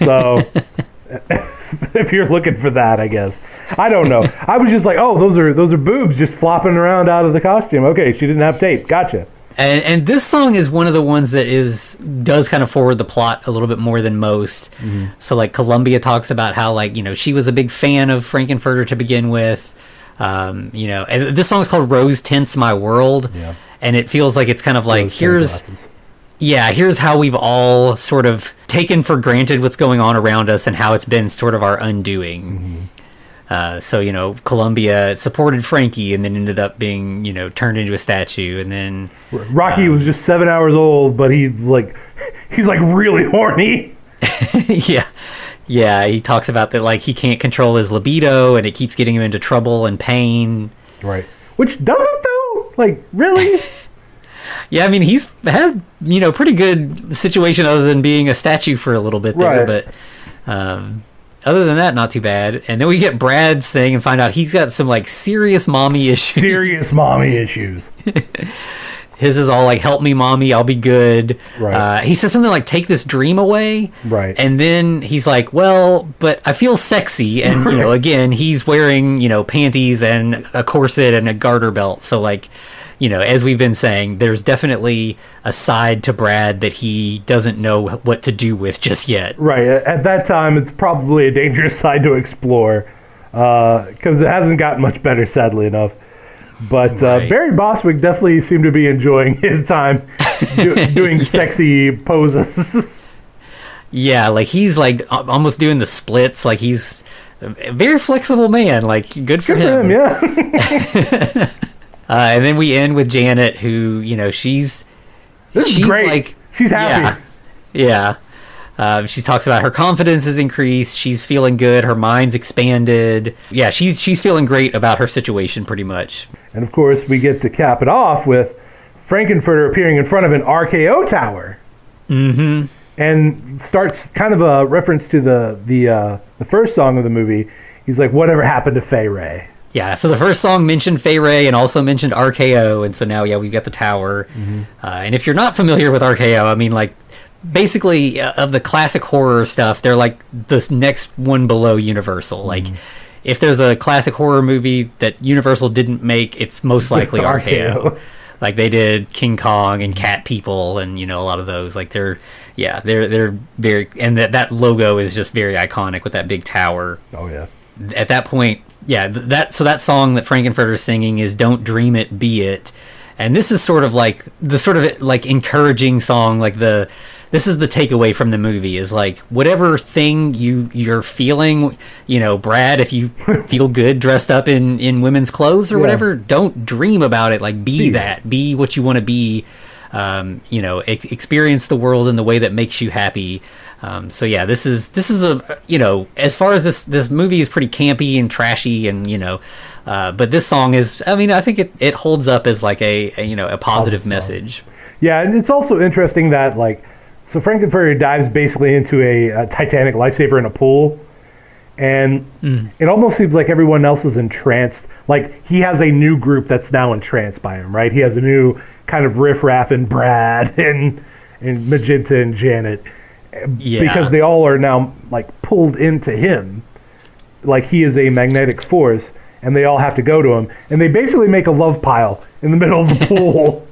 So. If you're looking for that, I guess. I don't know. I was just like, oh, those are boobs just flopping around out of the costume. Okay, she didn't have tape. Gotcha. And this song is one of the ones that does kind of forward the plot a little bit more than most. Mm-hmm. So like Columbia talks about how, like, you know, she was a big fan of Frankenfurter to begin with. You know, and this song's called Rose Tints My World. Yeah. And it feels like it's kind of like, here's how we've all sort of taken for granted what's going on around us and how it's been sort of our undoing. Mm-hmm. So, you know, Columbia supported Frankie and then ended up being, you know, turned into a statue. And then Rocky was just 7 hours old, but he's like really horny. Yeah, he talks about that, like, he can't control his libido and it keeps getting him into trouble and pain. Right. Which doesn't, though? Like, really? Yeah, I mean, he's had, you know, pretty good situation other than being a statue for a little bit there, but other than that, not too bad. And then we get Brad's thing and find out he's got some, like, serious mommy issues. His is all like, help me, mommy, I'll be good. Right. He says something like, take this dream away. Right. And then he's like, well, but I feel sexy. And, you know, again, he's wearing, you know, panties and a corset and a garter belt. So, like, you know, as we've been saying, there's definitely a side to Brad that he doesn't know what to do with just yet. Right. At that time, it's probably a dangerous side to explore because it hasn't gotten much better, sadly enough. But Barry Bostwick definitely seemed to be enjoying his time doing sexy poses. Yeah, like he's like almost doing the splits. Like he's a very flexible man. Like good for him. Yeah. And then we end with Janet, who, you know, she's great. Like, she's happy. Yeah. She talks about her confidence has increased. She's feeling good. Her mind's expanded. Yeah, she's feeling great about her situation, pretty much. And of course, we get to cap it off with Frankenfurter appearing in front of an RKO tower. Mm-hmm. And starts kind of a reference to the first song of the movie. He's like, "Whatever happened to Fay Ray?" Yeah, so the first song mentioned Fay Ray and also mentioned RKO, and so now, we've got the tower. Mm-hmm. And if you're not familiar with RKO, I mean, like, basically, of the classic horror stuff, they're like the next one below Universal. Mm-hmm. Like, if there's a classic horror movie that Universal didn't make, it's most likely RKO. Like, they did King Kong and Cat People and, you know, a lot of those. Like, they're very... And that logo is just very iconic with that big tower. Oh, yeah. At that point... Yeah, that song that Frankenfurter is singing is "Don't Dream It, Be It," and this is sort of like the sort of like encouraging song. Like this is the takeaway from the movie is like whatever thing you're feeling, you know, Brad, if you feel good dressed up in women's clothes or whatever, don't dream about it. Like be what you want to be. You know, experience the world in the way that makes you happy. So yeah, this is a, you know, as far as this movie is pretty campy and trashy and, you know, but this song is, I mean, I think it holds up as like a you know, a positive message. Yeah. And it's also interesting that, like, so Frankenfurter dives basically into a Titanic lifesaver in a pool, and it almost seems like everyone else is entranced. Like, he has a new group that's now entranced by him, right? He has a new kind of riff-raff in Brad and Magenta and Janet. Yeah. Because they all are now, like, pulled into him. Like, he is a magnetic force, and they all have to go to him. And they basically make a love pile in the middle of the pool.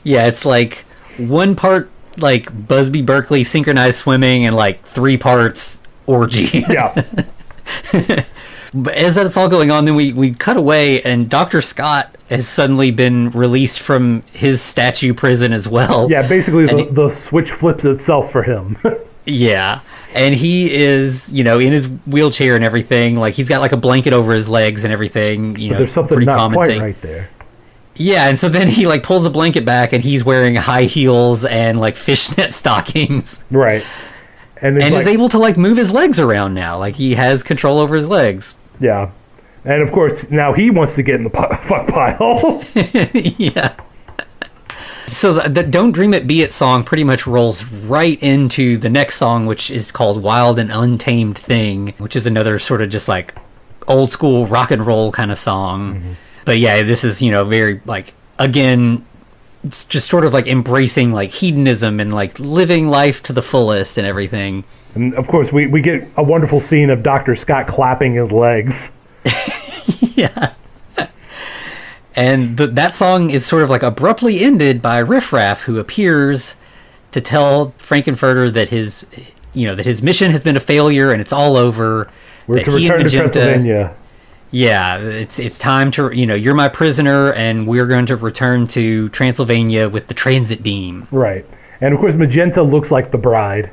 Yeah, it's like 1 part, like, Busby Berkeley synchronized swimming and, like, 3 parts orgy. Yeah. But as that's all going on, then we cut away, and Dr. Scott has suddenly been released from his statue prison as well. Yeah, basically the switch flips itself for him. Yeah. And he is, in his wheelchair and everything. Like, he's got like a blanket over his legs and everything. But there's something pretty not common quite thing. right there. Yeah, and so then he like pulls the blanket back and he's wearing high heels and like fishnet stockings. Right. And is able to like move his legs around now. Like, he has control over his legs. Yeah. And of course, now he wants to get in the fuck pile. Yeah. So the Don't Dream It Be It song pretty much rolls right into the next song, which is called Wild and Untamed Thing, which is another sort of just like old school rock and roll kind of song. Mm-hmm. But yeah, this is, very like, again, it's just sort of like embracing like hedonism and like living life to the fullest and everything. And of course, we get a wonderful scene of Dr. Scott clapping his legs. Yeah. And that song is sort of like abruptly ended by Riff Raff, who appears to tell Frankenfurter that his mission has been a failure and it's all over. We're to return to Transylvania. Yeah, it's time to, you're my prisoner and we're going to return to Transylvania with the transit beam. Right. And of course, Magenta looks like the bride.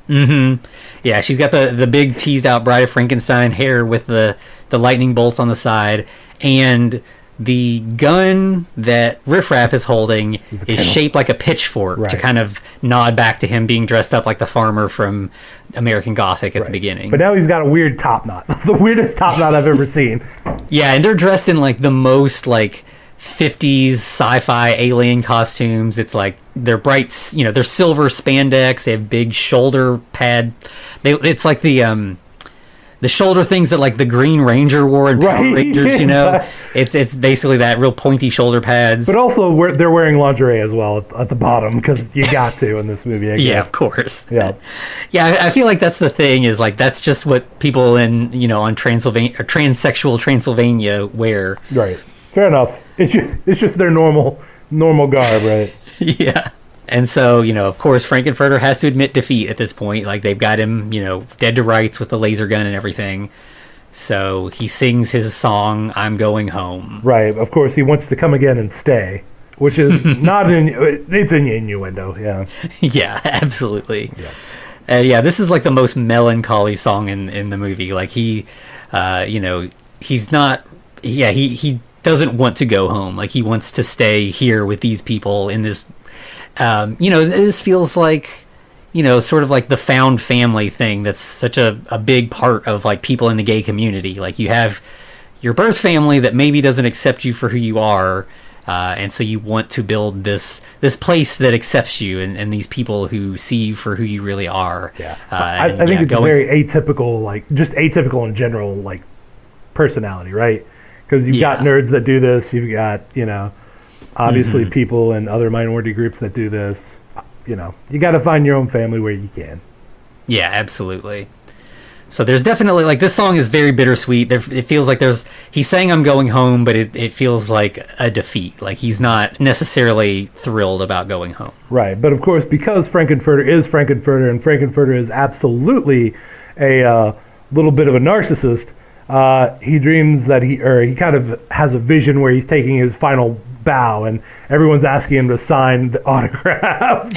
Mm-hmm. Yeah, she's got the big teased out Bride of Frankenstein hair with the lightning bolts on the side, and the gun that Riff Raff is holding is shaped like a pitchfork to kind of nod back to him being dressed up like the farmer from American Gothic at the beginning. But now he's got a weird top knot. The weirdest top knot I've ever seen. Yeah, and they're dressed in like the most like 50s sci-fi alien costumes. It's like they're bright, they're silver spandex. They have big shoulder pad. It's like the shoulder things that like the Green Ranger wore in Power Rangers, It's basically that, real pointy shoulder pads. But also they're wearing lingerie as well at the bottom, because you got to in this movie, I guess. Yeah, of course. Yeah. Yeah, I feel like that's the thing, is like that's just what people in, on Transylvania, or transsexual Transylvania wear. Right. Fair enough. It's just their normal garb, right? Yeah. And so, of course, Frankenfurter has to admit defeat at this point. Like, they've got him, dead to rights with the laser gun and everything. So he sings his song, I'm Going Home. Right. Of course, he wants to come again and stay, which is it's an innuendo, yeah. Yeah, absolutely. Yeah. This is like the most melancholy song in the movie. Like, he doesn't want to go home. Like, he wants to stay here with these people in this, this feels like, sort of like the found family thing that's such a big part of like people in the gay community. Like, you have your birth family that maybe doesn't accept you for who you are, and so you want to build this place that accepts you and these people who see you for who you really are. Yeah, I think it's very atypical, like just atypical in general, like personality, right? Because you've got nerds that do this, you've got obviously people in other minority groups that do this. You got to find your own family where you can. Yeah, absolutely. So there's definitely, like, this song is very bittersweet. It feels like he's saying I'm going home, but it feels like a defeat. Like, he's not necessarily thrilled about going home. Right, but of course, because Frankenfurter is Frankenfurter, and Frankenfurter is absolutely a little bit of a narcissist, he dreams that he kind of has a vision where he's taking his final bow, and everyone's asking him to sign the autograph.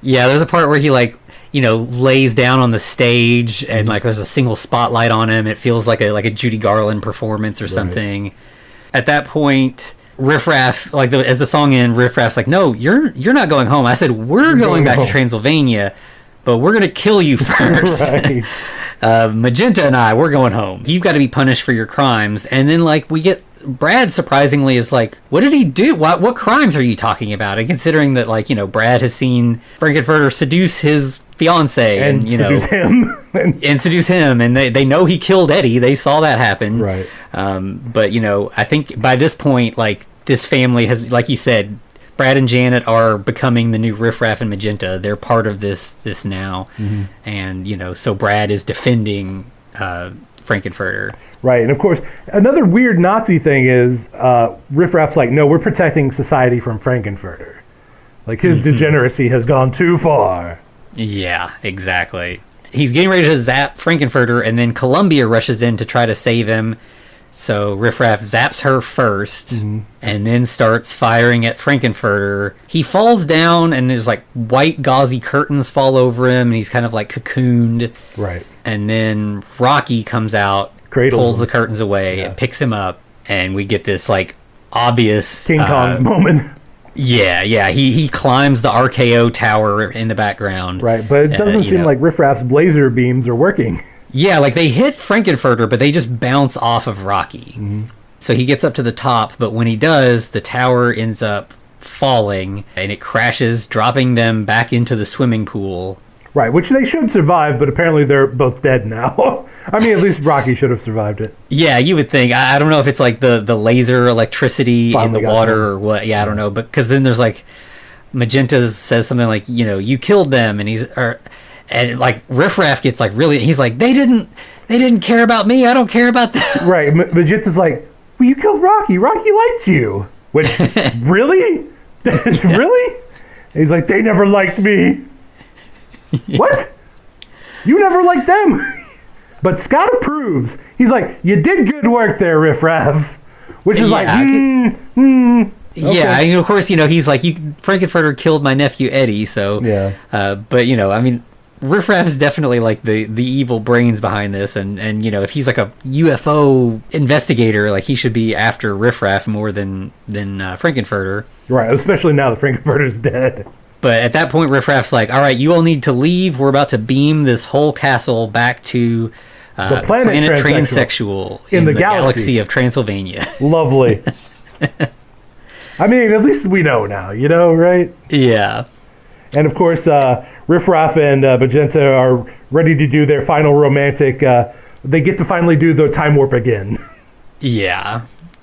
Yeah, there's a part where he lays down on the stage, and like there's a single spotlight on him. It feels like a Judy Garland performance or something. At that point, Riff Raff, as the song ends, Riff Raff's like, "No, you're not going home." I said, "We're going back to Transylvania, but we're gonna kill you first." Right. Magenta and we're going home. You've got to be punished for your crimes. And then we get Brad, surprisingly, is like, what did he do? What crimes are you talking about? And considering that Brad has seen Frankenfurter seduce his fiance and seduce him, and they know he killed Eddie. They saw that happen. Right. But I think by this point, this family has, like you said, Brad and Janet are becoming the new Riff Raff and Magenta. They're part of this now. Mm-hmm. And, so Brad is defending Frankenfurter. Right. And, of course, another weird Nazi thing is Riff Raff's like, no, we're protecting society from Frankenfurter. His degeneracy has gone too far. Yeah, exactly. He's getting ready to zap Frankenfurter, and then Columbia rushes in to try to save him. So Riffraff zaps her first, and then starts firing at Frankenfurter. He falls down, and there's like white gauzy curtains fall over him, and he's kind of like cocooned. Right. And then Rocky comes out, pulls the curtains away, and picks him up, and we get this like obvious King Kong moment. Yeah. He climbs the RKO tower in the background. Right, but it doesn't seem like Riffraff's laser beams are working. Yeah, like they hit Frankenfurter, but they just bounce off of Rocky. So he gets up to the top, but when he does, the tower ends up falling, and it crashes, dropping them back into the swimming pool. Right, which they should survive, but apparently they're both dead now. I mean, at least Rocky should have survived it. Yeah, you would think. I don't know if it's like the laser electricity in the water or what. Yeah, I don't know. But because then there's like, Magenta says something like, you killed them, and like Riffraff gets like really, he's like, they didn't care about me. I don't care about them. Right, Magenta's like, well, you killed Rocky. Rocky liked you. Which, really? Really? And he's like, they never liked me. What? You never liked them? But Scott approves. He's like, you did good work there, Riffraff. Which is like, okay. Yeah, and of course, he's like, Frankenfurter killed my nephew Eddie, so... Yeah. But, I mean, Riffraff is definitely like the evil brains behind this, and if he's like a UFO investigator, like he should be after Riffraff more than Frankenfurter. Right, especially now that Frankenfurter's dead. But at that point, Riffraff's like, all right, you all need to leave. We're about to beam this whole castle back to the planet Transsexual in the galaxy of Transylvania. Lovely. I mean, at least we know now, right? Yeah. And of course, Riffraff and Magenta are ready to do their final romantic. They get to finally do the time warp again. Yeah.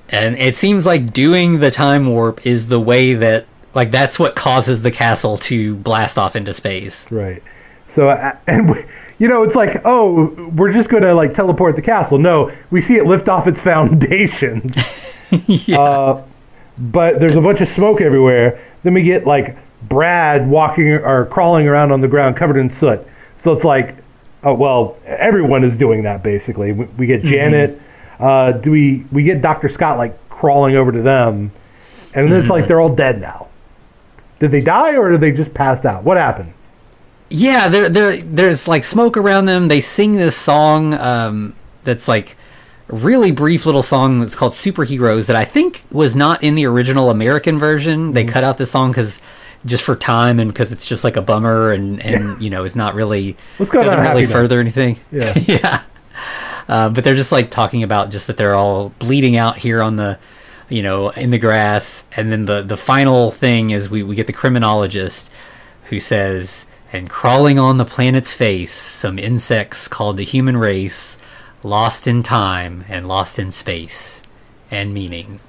And it seems like doing the time warp is the way that, like, that's what causes the castle to blast off into space. Right. So, it's like, oh, we're just going to, like, teleport the castle. No, we see it lift off its foundations. Yeah. But there's a bunch of smoke everywhere. Then we get, like, Brad walking or crawling around on the ground covered in soot. So it's like, oh, well, everyone is doing that, basically. We get Janet. We get Dr. Scott, like, crawling over to them. And then it's like they're all dead now. Did they die, or did they just pass out? What happened? Yeah, there's like smoke around them. They sing this song that's like a really brief little song that's called Superheroes that I think was not in the original American version. They cut out this song just for time and because it's just like a bummer and it's not really, doesn't really further anything. Yeah. Yeah. But they're just like talking about just that they're all bleeding out here on the, in the grass. And then the final thing is we get the criminologist who says, and crawling on the planet's face, some insects called the human race, lost in time and lost in space and meaning.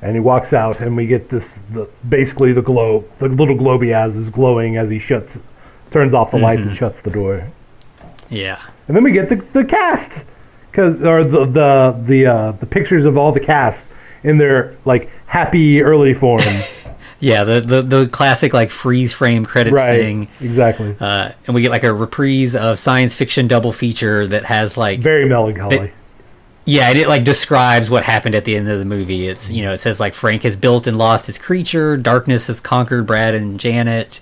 And he walks out, and we get basically the globe, the little globe he has is glowing as he turns off the lights and shuts the door. Yeah. And then we get the cast, or the pictures of all the cast in their like happy early form. Yeah, the classic like freeze frame credits thing. Exactly. And we get like a reprise of science fiction double feature that has like very melancholy. Yeah, and it like describes what happened at the end of the movie. It's it says like Frank has built and lost his creature, darkness has conquered Brad and Janet.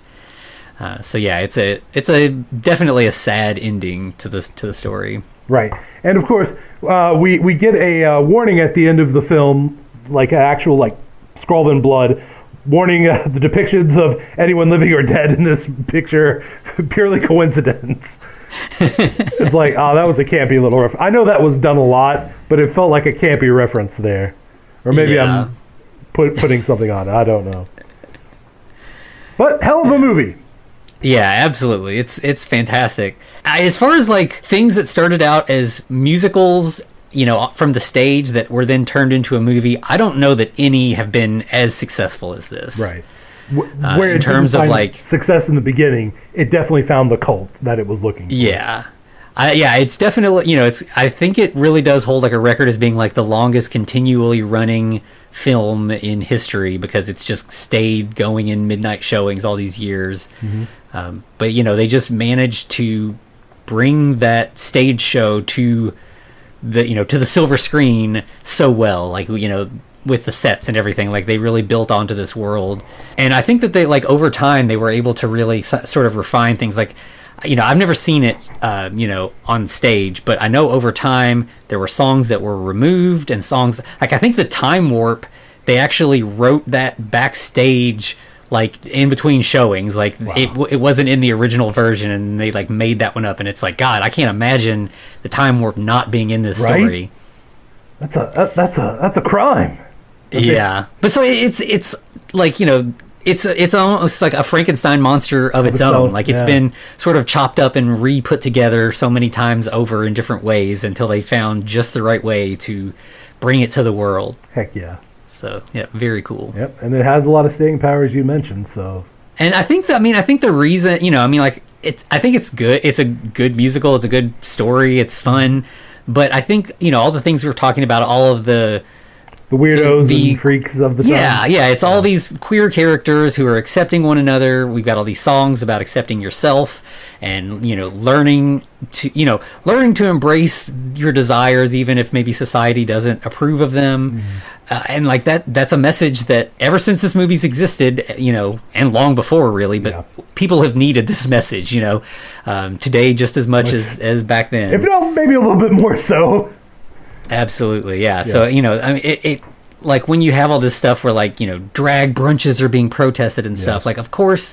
So yeah, it's a definitely a sad ending to the story. Right, and of course we get a warning at the end of the film, like an actual like scrawled in blood, warning the depictions of anyone living or dead in this picture purely coincidence. It's like, oh, that was a campy little reference. I know that was done a lot, but it felt like a campy reference there, or maybe I'm putting something on it. I don't know. But hell of a movie. Yeah, absolutely. It's fantastic. As far as like things that started out as musicals, from the stage that were then turned into a movie, I don't know that any have been as successful as this. Right. Where in terms of like success in the beginning, it definitely found the cult that it was looking for. Yeah. It's definitely, I think it really does hold like a record as being like the longest continually running film in history because it's just stayed going in midnight showings all these years. But they just managed to bring that stage show to to the silver screen so well, like, with the sets and everything. Like, they really built onto this world, and I think that they, like, over time they were able to really sort of refine things. Like, I've never seen it on stage, but I know over time there were songs that were removed, and songs like, I think the Time Warp, they actually wrote that backstage, like, in between showings. Like, wow. It wasn't in the original version, and they, like, made that one up, and it's like, God, I can't imagine the Time Warp not being in this story. That's a crime. Yeah, but so it's like, it's almost like a Frankenstein monster of its own. Like, it's been sort of chopped up and re-put together so many times over in different ways until they found just the right way to bring it to the world. Heck yeah. So, yeah, very cool. Yep, and it has a lot of staying power, as you mentioned, so... And I think the reason, I think it's good. It's a good musical. It's a good story. It's fun. But I think, all the things we were talking about, all of the weirdos and freaks of the time. Yeah. It's all these queer characters who are accepting one another. We've got all these songs about accepting yourself and, learning to embrace your desires, even if maybe society doesn't approve of them. Mm-hmm. And like that's a message that ever since this movie's existed, and long before, really, but people have needed this message, today just as much as back then. If not, maybe a little bit more so. Absolutely, yeah. So, it like, when you have all this stuff where, like, drag brunches are being protested and stuff, like, of course,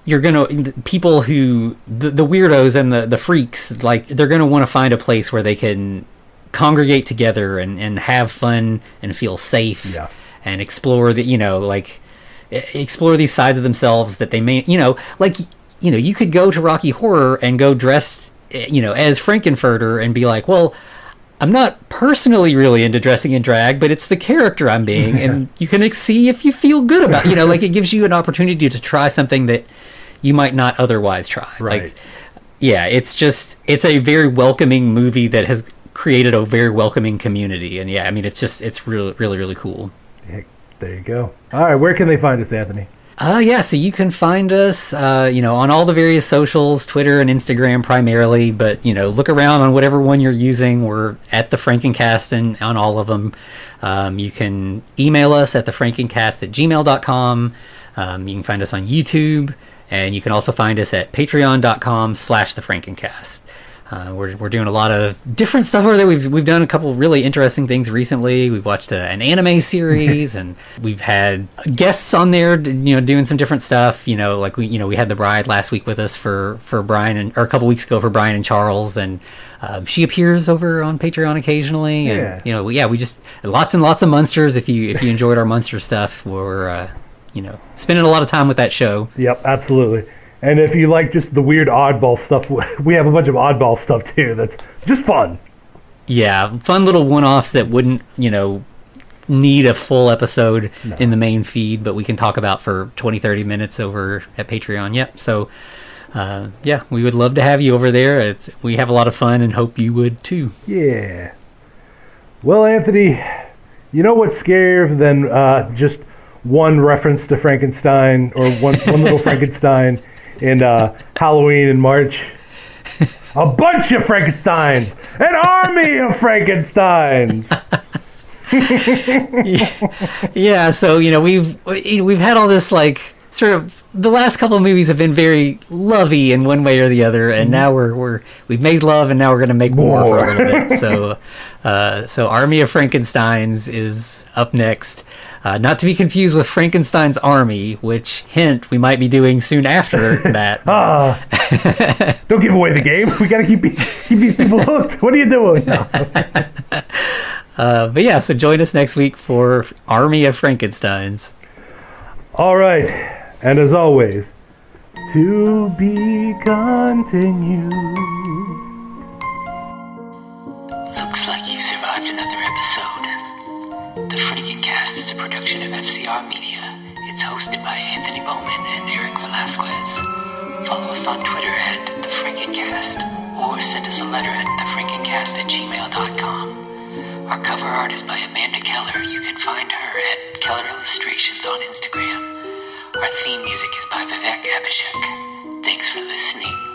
you're going to, people who, the weirdos and the freaks, like, they're going to want to find a place where they can congregate together and have fun and feel safe and explore explore these sides of themselves that they may, you could go to Rocky Horror and go dressed, as Frankenfurter and be like, well, I'm not personally really into dressing in drag, but it's the character I'm being, and you can see if you feel good about it. Like, it gives you an opportunity to try something that you might not otherwise try. Right. Like, it's a very welcoming movie that has created a very welcoming community, and it's really, really, really cool. There you go. All right, where can they find us, Anthony? So you can find us, on all the various socials, Twitter and Instagram primarily, but, look around on whatever one you're using. We're at the Frankencast and on all of them. You can email us at thefrankencast@gmail.com. You can find us on YouTube, and you can also find us at patreon.com/thefrankencast. We're doing a lot of different stuff over there. We've done a couple of really interesting things recently. We've watched an anime series, and we've had guests on there, doing some different stuff. Like we had the bride last week with us for Brian, or a couple weeks ago for Brian and Charles, and she appears over on Patreon occasionally. And we just lots and lots of monsters. If you enjoyed our monster stuff, we're spending a lot of time with that show. Yep, absolutely. And if you like just the weird oddball stuff, we have a bunch of oddball stuff too that's just fun. Yeah, fun little one-offs that wouldn't, need a full episode in the main feed, but we can talk about for 20-30 minutes over at Patreon. Yep. So, we would love to have you over there. We have a lot of fun and hope you would too. Yeah. Well, Anthony, you know what's scarier than just one reference to Frankenstein or one little Frankenstein in Halloween in March? A bunch of Frankensteins! An army of Frankensteins! Yeah, so we've had all this, like, sort of, the last couple of movies have been very lovey in one way or the other, and now we've made love, and now we're gonna make more for a little bit. So Army of Frankensteins is up next. Not to be confused with Frankenstein's Army, which, hint, we might be doing soon after that. Don't give away the game. We gotta keep these people hooked. What are you doing? So join us next week for Army of Frankensteins. All right, and as always, to be continued. Looks like you survived another episode. The Frankencast is a production of FCR Media. It's hosted by Anthony Bowman and Eric Velasquez. Follow us on Twitter at The Frankencast, or send us a letter at thefrankencast@gmail.com. Our cover art is by Amanda Keller. You can find her at Keller Illustrations on Instagram. Our theme music is by Vivek Abhishek. Thanks for listening.